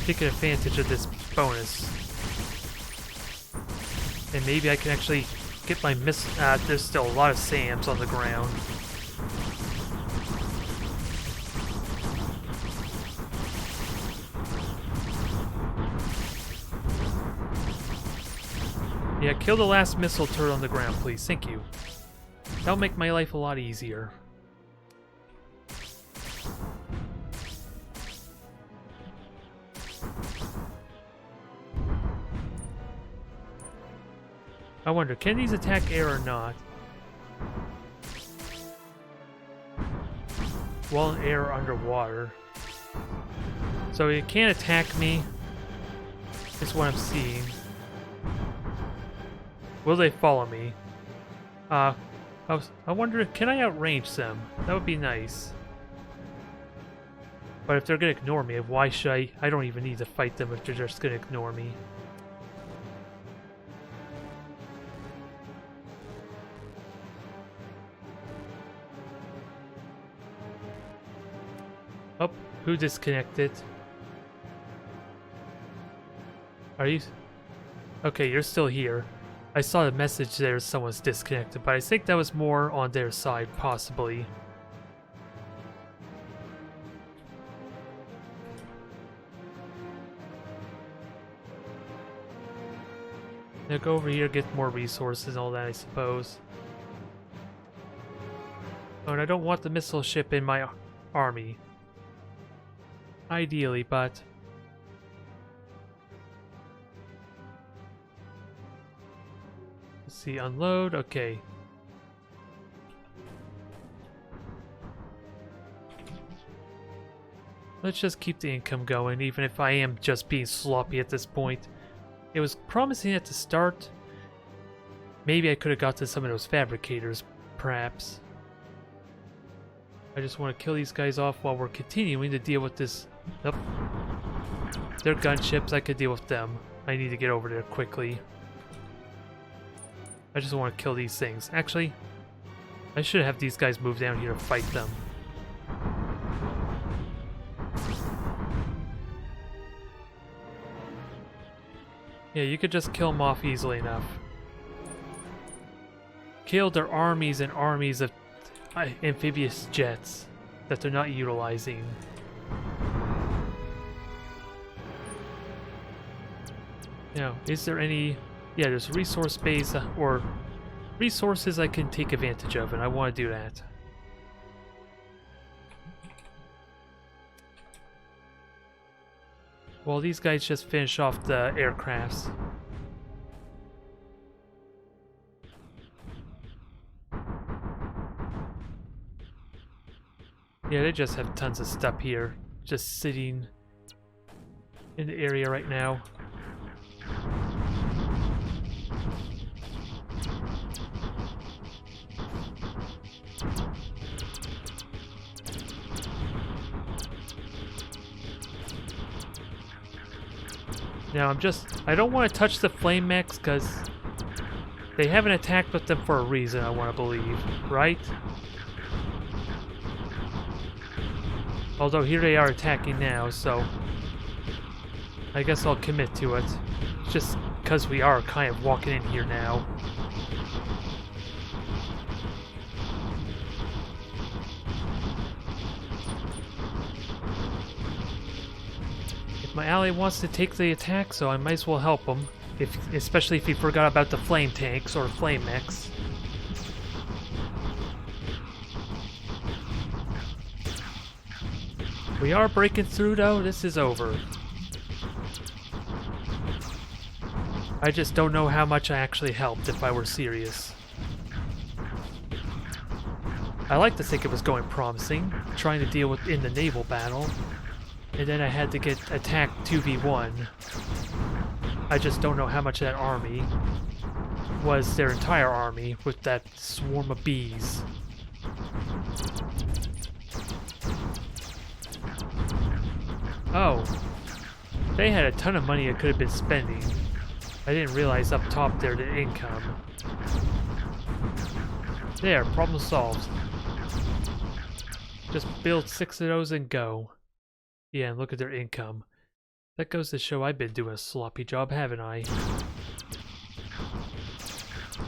taking advantage of this bonus. And maybe I can actually get my there's still a lot of SAMs on the ground. Yeah, kill the last missile turret on the ground, please. Thank you. That'll make my life a lot easier. I wonder, can these attack air or not? While in air or underwater. So it can't attack me. Is what I'm seeing. Will they follow me? I wonder, can I outrange them? That would be nice. But if they're gonna ignore me, why should I? I don't even need to fight them if they're just gonna ignore me. Oh, who disconnected? Are you? Okay, you're still here. I saw the message there, someone's disconnected, but I think that was more on their side, possibly. Now go over here, get more resources and all that, I suppose. Oh, and I don't want the missile ship in my army. Ideally, but... Let's see, unload, okay. Let's just keep the income going, even if I am just being sloppy at this point. It was promising at the start. Maybe I could have got to some of those fabricators, perhaps. I just want to kill these guys off while we're continuing to deal with this. Nope. They're gunships, I could deal with them. I need to get over there quickly. I just want to kill these things. Actually, I should have these guys move down here to fight them. Yeah, you could just kill them off easily enough. Kill their armies and armies of amphibious jets that they're not utilizing. Now, is there any... Yeah, there's resource base or resources I can take advantage of, and I want to do that. Well, these guys just finish off the aircrafts. Yeah, they just have tons of stuff here, just sitting in the area right now. Now I don't want to touch the flame mechs because they haven't attacked with them for a reason, I want to believe, right? Although here they are attacking now, so I guess I'll commit to it. Just because we are kind of walking in here now. My ally wants to take the attack, so I might as well help him, especially if he forgot about the flame tanks or flame mechs. We are breaking through though, this is over. I just don't know how much I actually helped if I were serious. I like to think it was going promising, trying to deal with in the naval battle. And then I had to get attacked 2v1. I just don't know how much that army was their entire army with that swarm of bees. Oh. They had a ton of money I could have been spending. I didn't realize up top there the income. There, problem solved. Just build 6 of those and go. Yeah, and look at their income. That goes to show I've been doing a sloppy job, haven't I?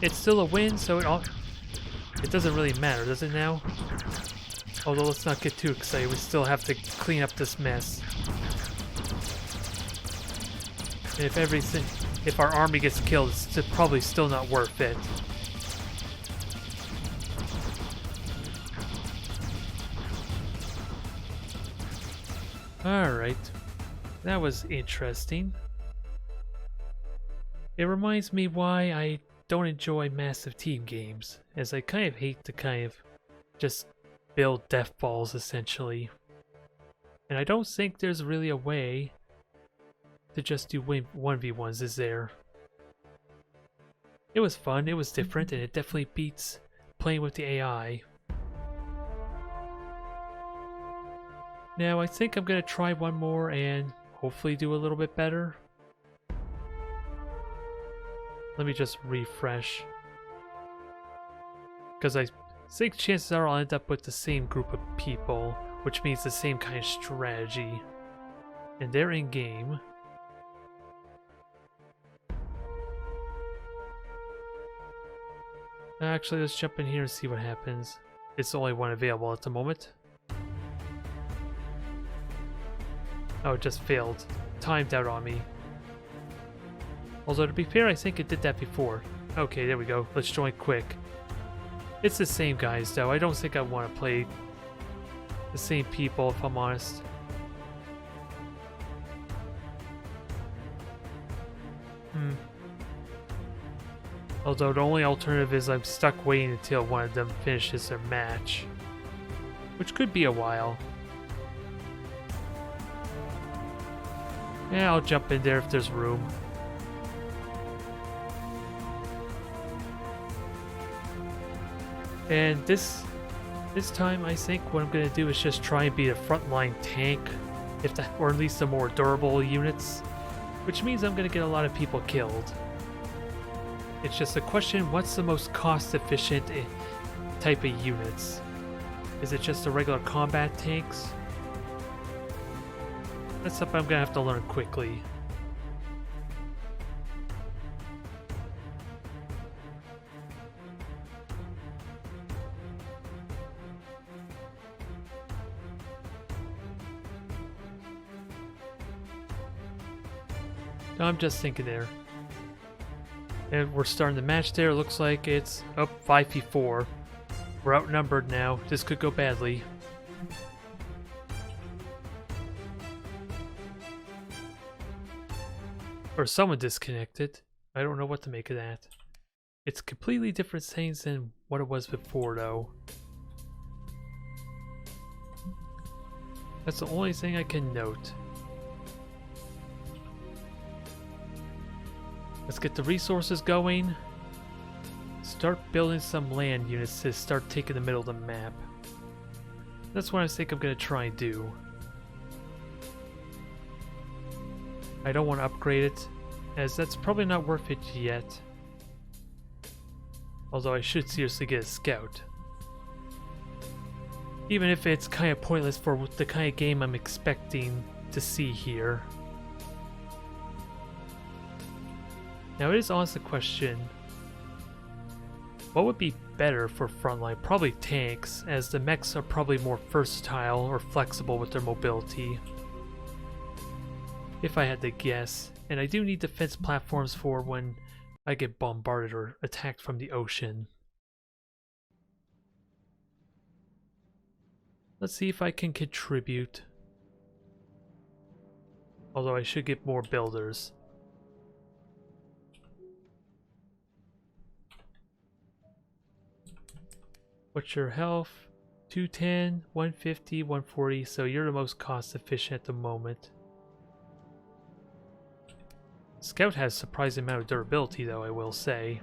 It's still a win, so it doesn't really matter, does it now? Although let's not get too excited, we still have to clean up this mess. And if our army gets killed, it's probably still not worth it. Alright, that was interesting. It reminds me why I don't enjoy massive team games, as I kind of hate to kind of just build death balls essentially. And I don't think there's really a way to just do 1v1s, is there? It was fun, it was different, and it definitely beats playing with the AI. Now, I think I'm going to try one more and hopefully do a little bit better. Let me just refresh. Because I think chances are I'll end up with the same group of people, which means the same kind of strategy. And they're in game. Actually, let's jump in here and see what happens. It's the only one available at the moment. Oh, it just failed. Timed out on me. Although, to be fair, I think it did that before. Okay, there we go. Let's join quick. It's the same guys, though. I don't think I want to play the same people, if I'm honest. Although, the only alternative is I'm stuck waiting until one of them finishes their match. Which could be a while. Yeah, I'll jump in there if there's room. And this time, I think what I'm going to do is just try and be a frontline tank, or at least the more durable units, which means I'm going to get a lot of people killed. It's just a question, what's the most cost-efficient type of units? Is it just the regular combat tanks? That's something I'm going to have to learn quickly. No, I'm just thinking there. And we're starting the match there. Looks like it's up 5v4. We're outnumbered now. This could go badly. Or someone disconnected. I don't know what to make of that. It's completely different settings than what it was before, though. That's the only thing I can note. Let's get the resources going. Start building some land units to start taking the middle of the map. That's what I think I'm going to try and do. I don't want to upgrade it, as that's probably not worth it yet. Although I should seriously get a scout. Even if it's kind of pointless for the kind of game I'm expecting to see here. Now it is honestly a question, what would be better for frontline? Probably tanks, as the mechs are probably more versatile or flexible with their mobility. If I had to guess, and I do need defense platforms for when I get bombarded or attacked from the ocean. Let's see if I can contribute. Although I should get more builders. What's your health? 210, 150, 140, so you're the most cost efficient at the moment. Scout has a surprising amount of durability though, I will say.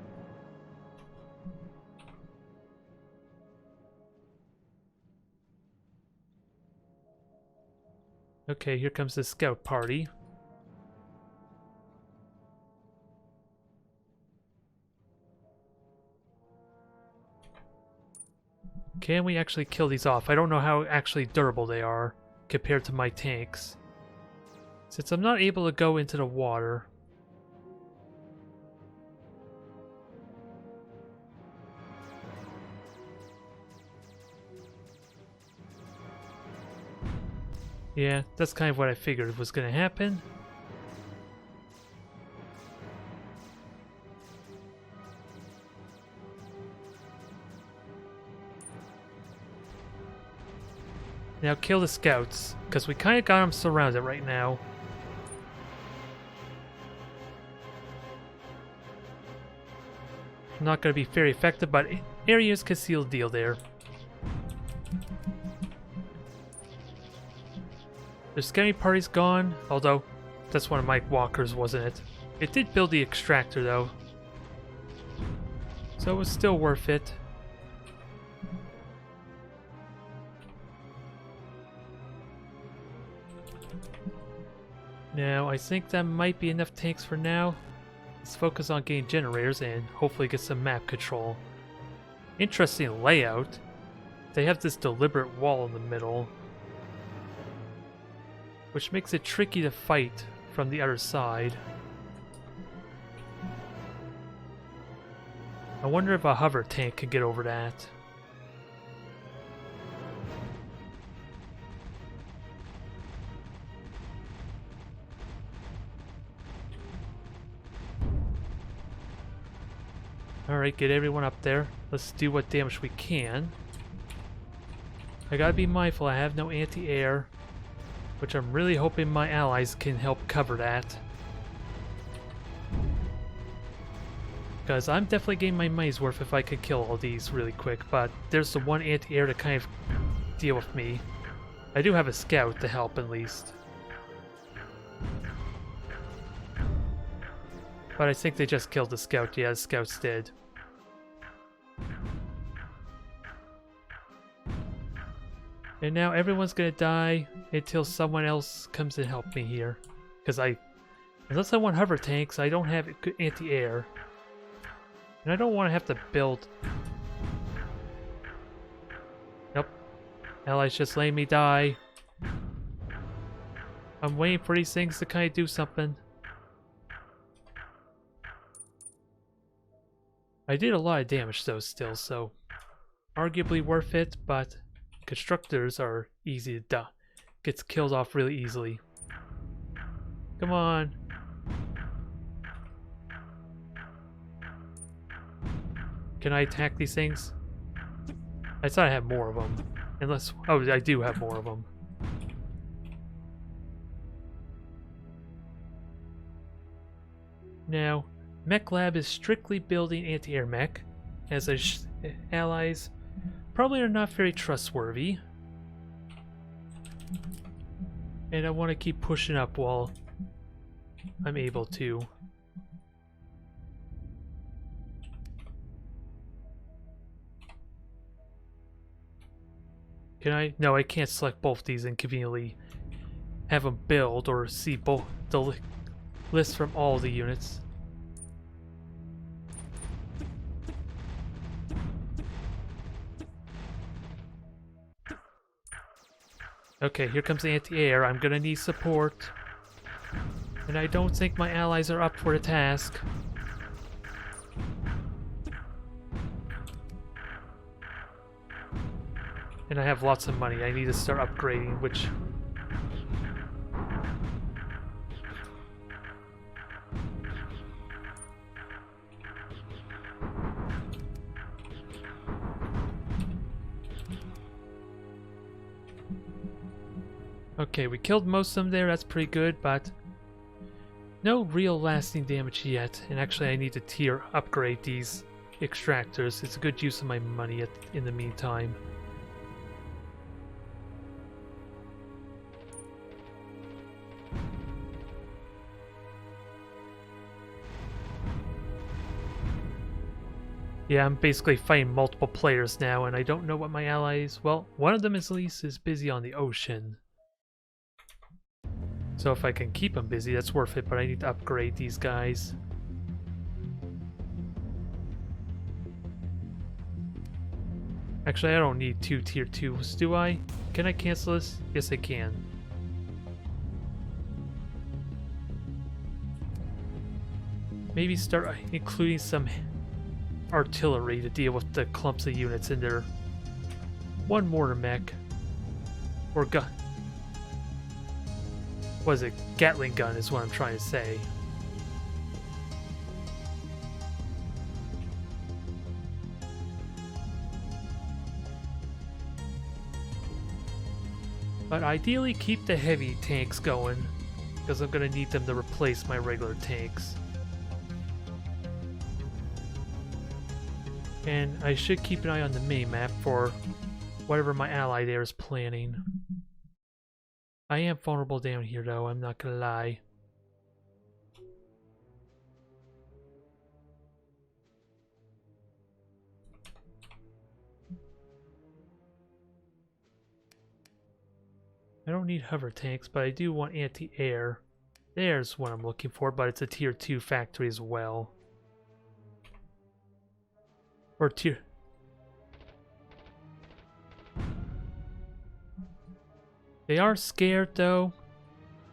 Okay, here comes the scout party. Can we actually kill these off? I don't know how actually durable they are compared to my tanks. Since I'm not able to go into the water. Yeah, that's kind of what I figured was going to happen. Now kill the scouts, because we kind of got them surrounded right now. Not going to be very effective, but areas can seal the deal there. The scouting party's gone, although that's one of my walkers, wasn't it? It did build the extractor though, so it was still worth it. Now, I think that might be enough tanks for now. Let's focus on getting generators and hopefully get some map control. Interesting layout. They have this deliberate wall in the middle, which makes it tricky to fight from the other side. I wonder if a hover tank could get over that. Alright, get everyone up there. Let's do what damage we can. I gotta be mindful I have no anti-air, which I'm really hoping my allies can help cover that. Because I'm definitely getting my money's worth if I could kill all these really quick, but there's the one anti-air to kind of deal with me. I do have a scout to help at least. But I think they just killed the scout. Yeah, the scout's dead. And now everyone's gonna die until someone else comes and help me here. Because unless I want hover tanks, I don't have good anti-air. And I don't want to have to build. Nope. Allies just letting me die. I'm waiting for these things to kind of do something. I did a lot of damage though still, so arguably worth it, but constructors are easy to die. Gets killed off really easily. Come on. Can I attack these things? I thought I had more of them. Unless... Oh, I do have more of them. Now, Mech Lab is strictly building anti-air mech, as their allies probably are not very trustworthy. And I want to keep pushing up while I'm able to. Can I? No, I can't select both these and conveniently have them build or see both the list from all the units. Okay, here comes the anti-air. I'm gonna need support. And I don't think my allies are up for the task. And I have lots of money. I need to start upgrading, which... Okay, we killed most of them there. That's pretty good, but... no real lasting damage yet. And actually, I need to tier upgrade these extractors. It's a good use of my money in the meantime. Yeah, I'm basically fighting multiple players now, and I don't know what my allies... Well, one of them at least is busy on the ocean. So if I can keep them busy, that's worth it, but I need to upgrade these guys. Actually, I don't need 2 tier 2s, do I? Can I cancel this? Yes, I can. Maybe start including some artillery to deal with the clumps of units in there. One mortar mech. Or gun. What is it? Gatling gun is what I'm trying to say. But ideally keep the heavy tanks going, because I'm going to need them to replace my regular tanks. And I should keep an eye on the mini-map for whatever my ally there is planning. I am vulnerable down here though, I'm not gonna lie. I don't need hover tanks, but I do want anti-air. There's what I'm looking for, but it's a tier 2 factory as well. Or tier... They are scared though,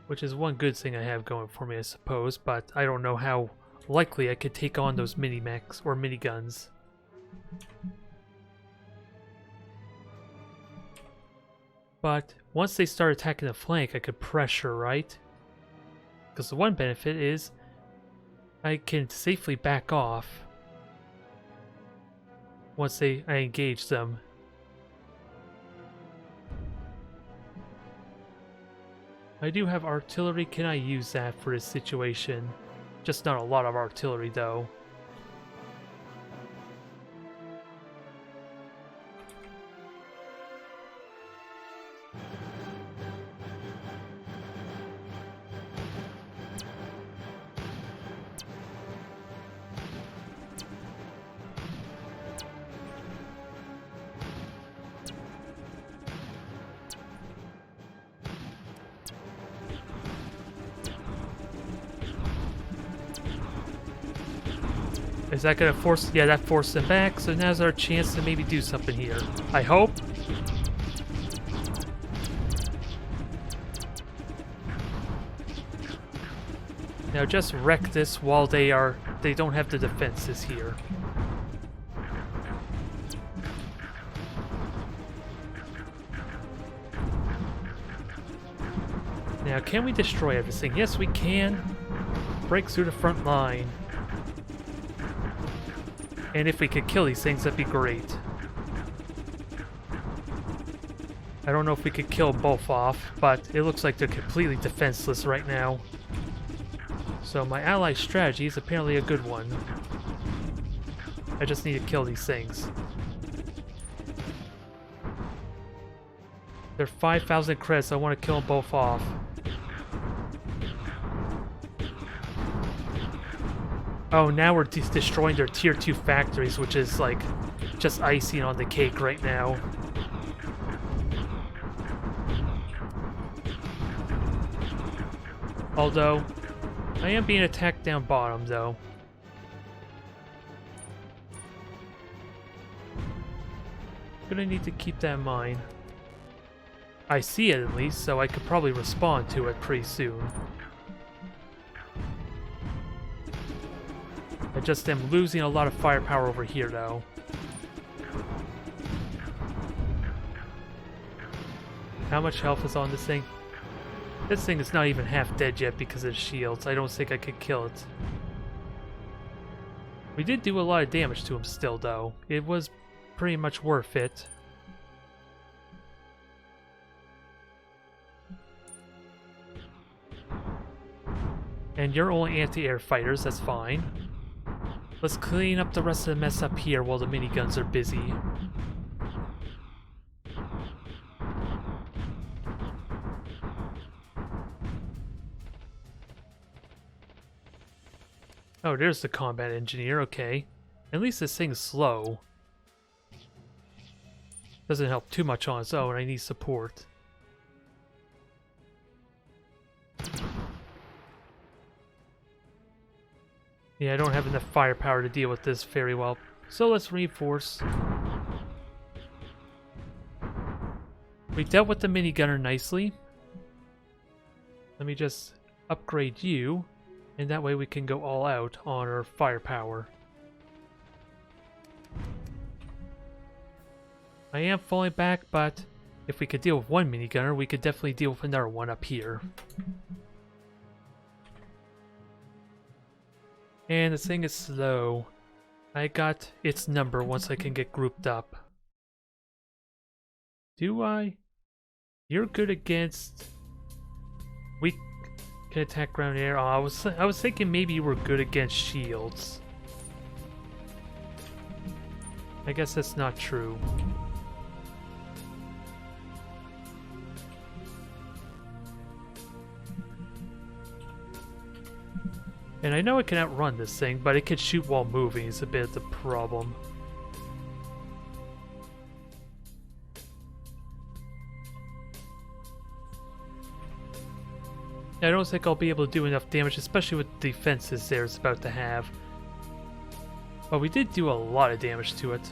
which is one good thing I have going for me, I suppose, but I don't know how likely I could take on those mini-mechs or miniguns. But once they start attacking the flank, I could pressure, right? Because the one benefit is I can safely back off once I engage them. I do have artillery. Can I use that for this situation? Just not a lot of artillery though. Is that gonna force... Yeah, that forced them back, so now's our chance to maybe do something here. I hope. Now just wreck this while they don't have the defenses here. Now can we destroy everything? Yes, we can. Break through the front line. And if we could kill these things, that'd be great. I don't know if we could kill both off, but it looks like they're completely defenseless right now. So my ally strategy is apparently a good one. I just need to kill these things. They're 5,000 credits, so I want to kill them both off. Oh, now we're destroying their tier 2 factories, which is like just icing on the cake right now. Although, I am being attacked down bottom, though. Gonna need to keep that in mind. I see it at least, so I could probably respond to it pretty soon. I just am losing a lot of firepower over here, though. How much health is on this thing? This thing is not even half dead yet because of shields. I don't think I could kill it. We did do a lot of damage to him still, though. It was pretty much worth it. And you're only anti-air fighters, that's fine. Let's clean up the rest of the mess up here while the miniguns are busy. Oh, there's the combat engineer, okay. At least this thing's slow. Doesn't help too much on its own, I need support. Yeah, I don't have enough firepower to deal with this very well. So let's reinforce. We dealt with the minigunner nicely. Let me just upgrade you, and that way we can go all out on our firepower. I am falling back, but if we could deal with one minigunner, we could definitely deal with another one up here. And this thing is slow. I got its number once I can get grouped up. Do I? You're good against... We can attack ground air. Oh, I was thinking maybe you were good against shields. I guess that's not true. And I know it can outrun this thing, but it can shoot while moving is a bit of the problem. I don't think I'll be able to do enough damage, especially with the defenses there it's about to have. But we did do a lot of damage to it.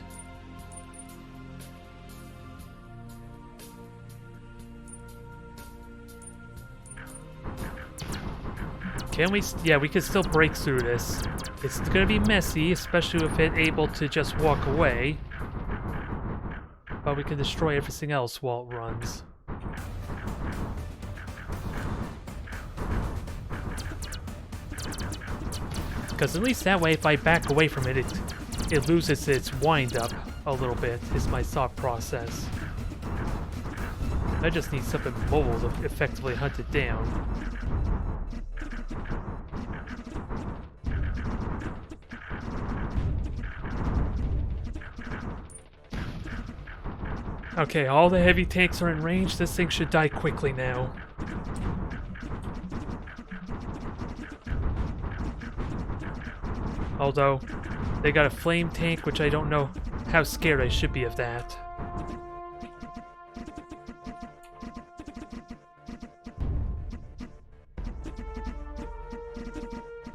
Can we? Yeah, we can still break through this. It's gonna be messy, especially if it's able to just walk away. But we can destroy everything else while it runs. Because at least that way, if I back away from it, it loses its wind-up a little bit, is my thought process. I just need something mobile to effectively hunt it down. Okay, all the heavy tanks are in range. This thing should die quickly now. Although, they got a flame tank, which I don't know how scared I should be of that.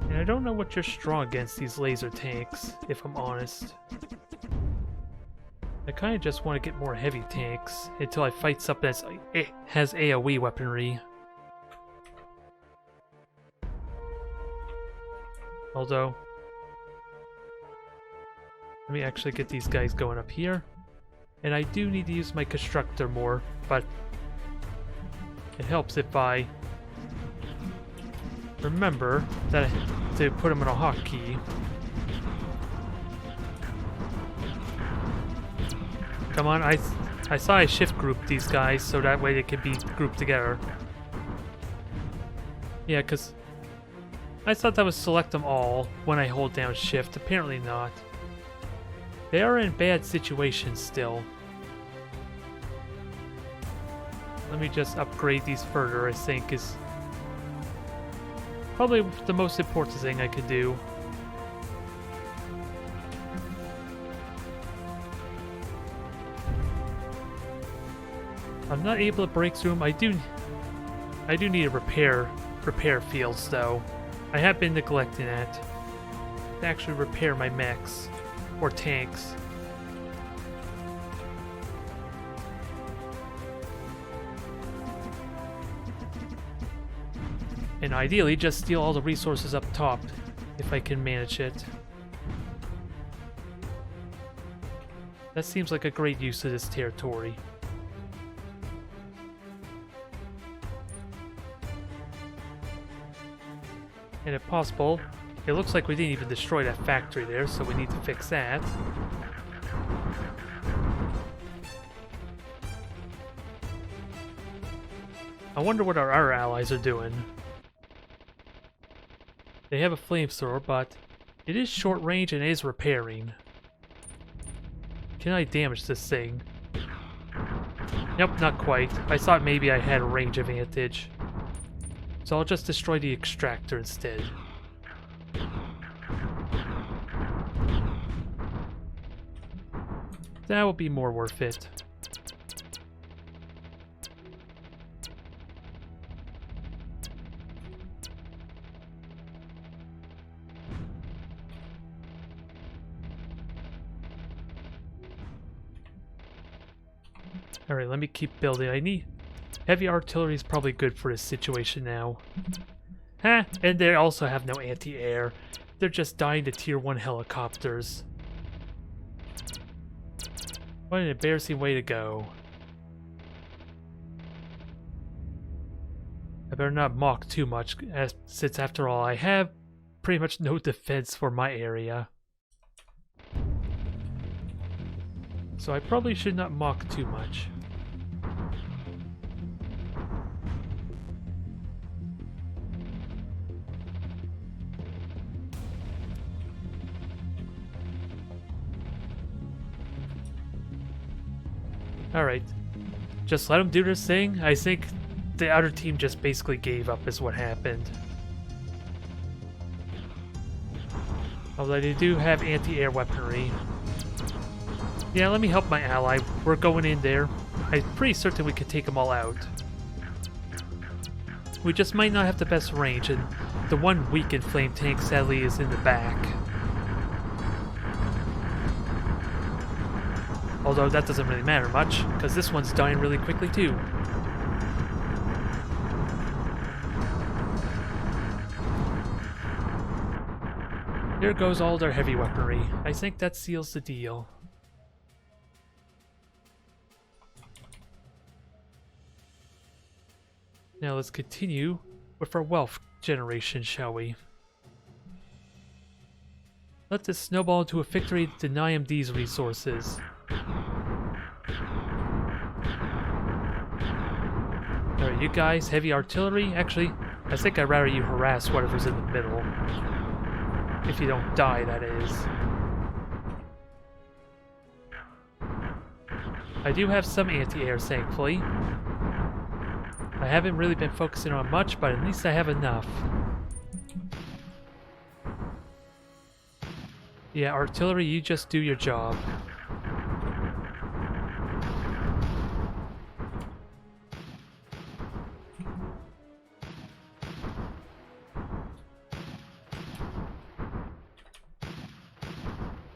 And I don't know what you're strong against, these laser tanks, if I'm honest. I kind of just want to get more heavy tanks until I fight something that has AoE weaponry. Although, let me actually get these guys going up here. And I do need to use my constructor more, but it helps if I remember that to put them in a hotkey. Come on, I saw I shift group these guys so that way they can be grouped together. Yeah, because I thought that would select them all when I hold down shift. Apparently not. They are in bad situations still. Let me just upgrade these further, I think is probably the most important thing I could do. I'm not able to break through them. I do need to repair fields though. I have been neglecting that. To actually repair my mechs or tanks. And ideally just steal all the resources up top if I can manage it. That seems like a great use of this territory. And if possible, it looks like we didn't even destroy that factory there, so we need to fix that. I wonder what our allies are doing. They have a flamethrower, but it is short range and it is repairing. Can I damage this thing? Nope, not quite. I thought maybe I had a range advantage. So I'll just destroy the extractor instead. That will be more worth it. Alright, let me keep building. I need... Heavy artillery is probably good for this situation now. Huh, and they also have no anti-air. They're just dying to tier 1 helicopters. What an embarrassing way to go. I better not mock too much, since after all I have pretty much no defense for my area. So I probably should not mock too much. Alright, just let them do their thing. I think the other team just basically gave up is what happened. Although they do have anti-air weaponry. Yeah, let me help my ally. We're going in there. I'm pretty certain we could take them all out. We just might not have the best range, and the one weakened flame tank sadly is in the back. Although that doesn't really matter much, because this one's dying really quickly too. There goes all their heavy weaponry. I think that seals the deal. Now let's continue with our wealth generation, shall we? Let this snowball into a victory, deny him these resources. Alright, you guys, heavy artillery. Actually, I think I'd rather you harass whatever's in the middle. If you don't die, that is. I do have some anti-air, thankfully. I haven't really been focusing on much, but at least I have enough. Yeah, artillery, you just do your job.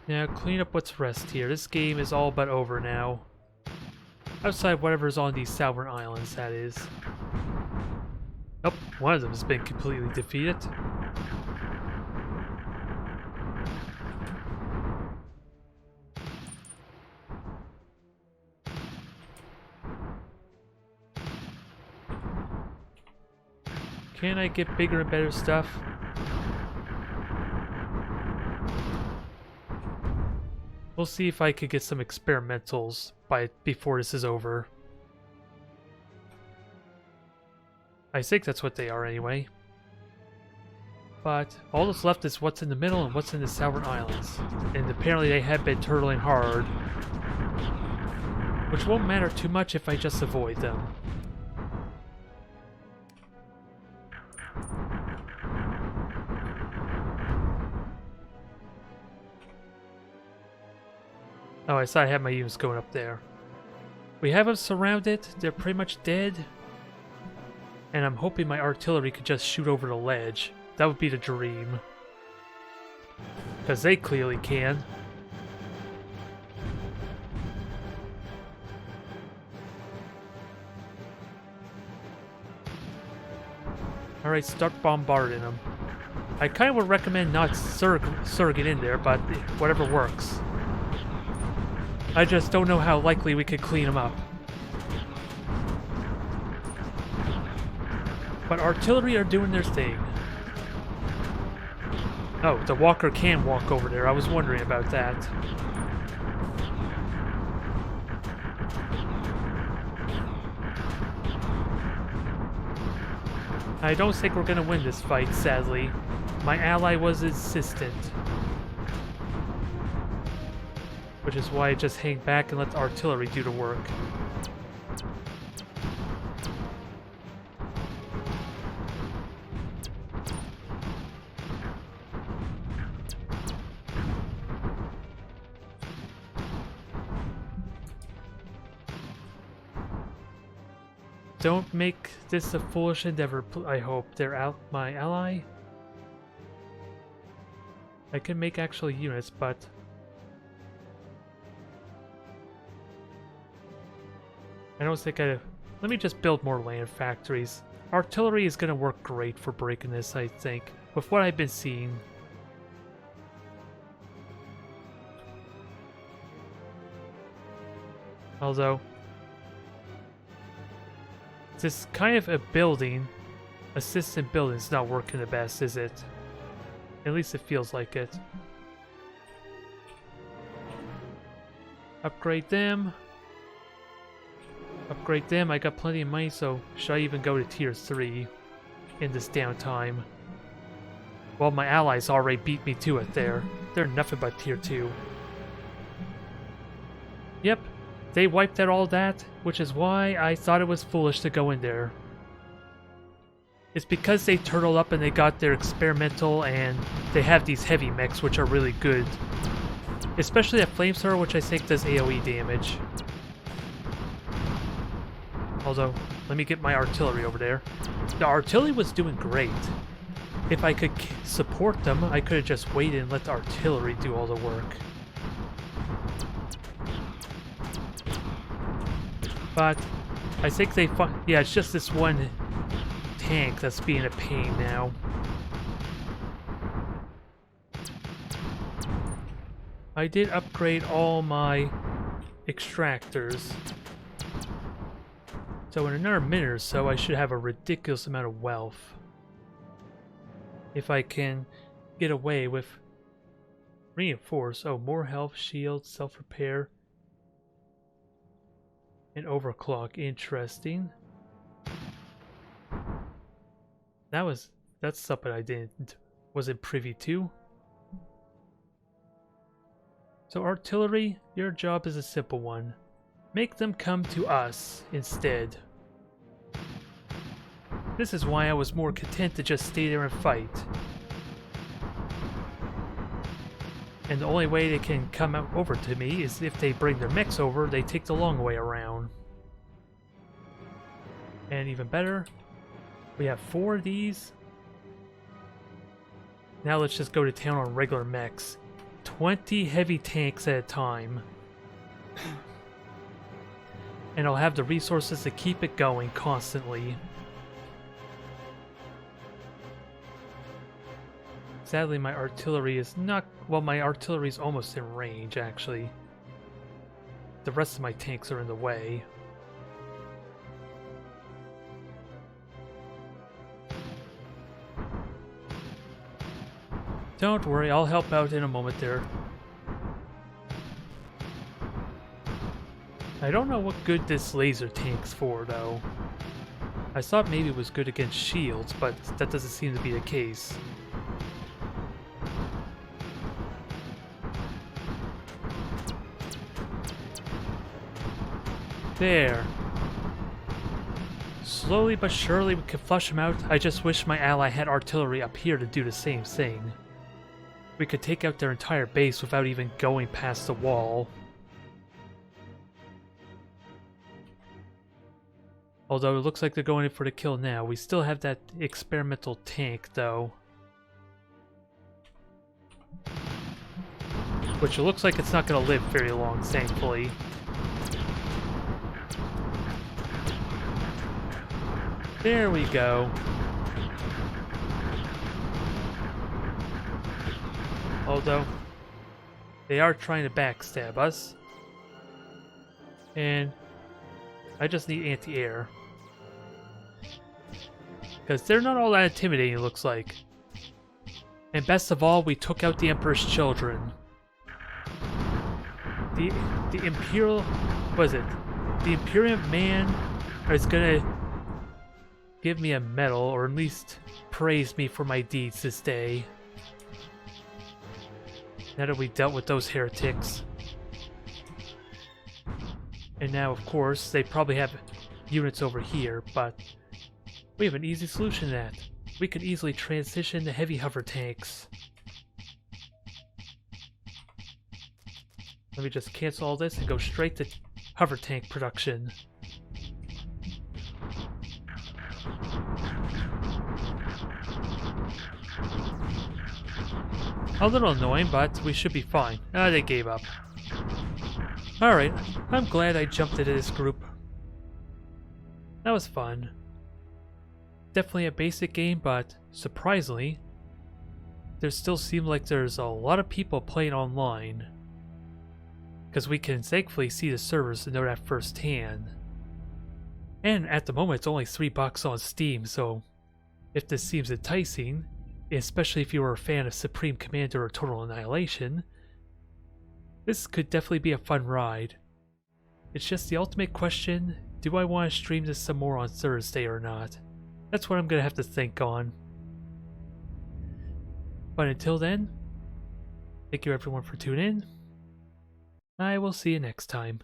Now, clean up what's rest here. This game is all but over now. Outside whatever's on these Sovereign Islands, that is. Oh, one of them has been completely defeated. Can I get bigger and better stuff? We'll see if I could get some experimentals before this is over. I think that's what they are anyway. But all that's left is what's in the middle and what's in the Southern Islands. And apparently they have been turtling hard. Which won't matter too much if I just avoid them. Oh, I saw I had my units going up there. We have them surrounded. They're pretty much dead. And I'm hoping my artillery could just shoot over the ledge. That would be the dream. Because they clearly can. Alright, start bombarding them. I kind of would recommend not surrogate in there, but whatever works. I just don't know how likely we could clean them up. But artillery are doing their thing. Oh, the walker can walk over there. I was wondering about that. I don't think we're gonna win this fight, sadly. My ally was insistent. Which is why I just hang back and let the artillery do the work. Don't make this a foolish endeavor, I hope. They're my ally? I can make actual units, but... I don't think I... Let me just build more land factories. Artillery is going to work great for breaking this, I think, with what I've been seeing. Although... this kind of a building, assistant building, is not working the best, is it? At least it feels like it. Upgrade them. Upgrade them. I got plenty of money, so should I even go to tier 3 in this downtime? Well, my allies already beat me to it there. They're nothing but tier 2. Yep. They wiped out all that, which is why I thought it was foolish to go in there. It's because they turtled up and they got their experimental and they have these heavy mechs which are really good. Especially that flamethrower, which I think does AoE damage. Although, let me get my artillery over there. The artillery was doing great. If I could support them, I could have just waited and let the artillery do all the work. But I think they yeah, it's just this one tank that's being a pain now. I did upgrade all my extractors. So in another minute or so, I should have a ridiculous amount of wealth. If I can get away with reinforce. Oh, more health, shield, self-repair. And overclock, interesting. That's something I wasn't privy to. So artillery, your job is a simple one. Make them come to us instead. This is why I was more content to just stay there and fight. And the only way they can come over to me is if they bring their mechs over, they take the long way around. And even better, we have 4 of these. Now let's just go to town on regular mechs. 20 heavy tanks at a time. And I'll have the resources to keep it going constantly. Sadly, my artillery is not... Well, my artillery is almost in range, actually. The rest of my tanks are in the way. Don't worry, I'll help out in a moment there. I don't know what good this laser tank's for, though. I thought maybe it was good against shields, but that doesn't seem to be the case. There. Slowly but surely we can flush him out. I just wish my ally had artillery up here to do the same thing. We could take out their entire base without even going past the wall. Although it looks like they're going in for the kill now. We still have that experimental tank, though. Which it looks like it's not going to live very long, thankfully. There we go. Although, they are trying to backstab us. And I just need anti-air. Because they're not all that intimidating, it looks like. And best of all, we took out the Emperor's children. The Imperial... what is it? The Imperial man is gonna give me a medal, or at least praise me for my deeds this day. Now that we dealt with those heretics. And now, of course, they probably have units over here, but we have an easy solution to that. We could easily transition to heavy hover tanks. Let me just cancel all this and go straight to hover tank production. A little annoying, but we should be fine. Ah, they gave up. Alright, I'm glad I jumped into this group. That was fun. Definitely a basic game, but surprisingly, there still seems like there's a lot of people playing online. Because we can thankfully see the servers and know that firsthand. And at the moment it's only $3 on Steam, so if this seems enticing, especially if you were a fan of Supreme Commander or Total Annihilation, this could definitely be a fun ride. It's just the ultimate question, do I want to stream this some more on Thursday or not? That's what I'm going to have to think on. But until then, thank you everyone for tuning in. I will see you next time.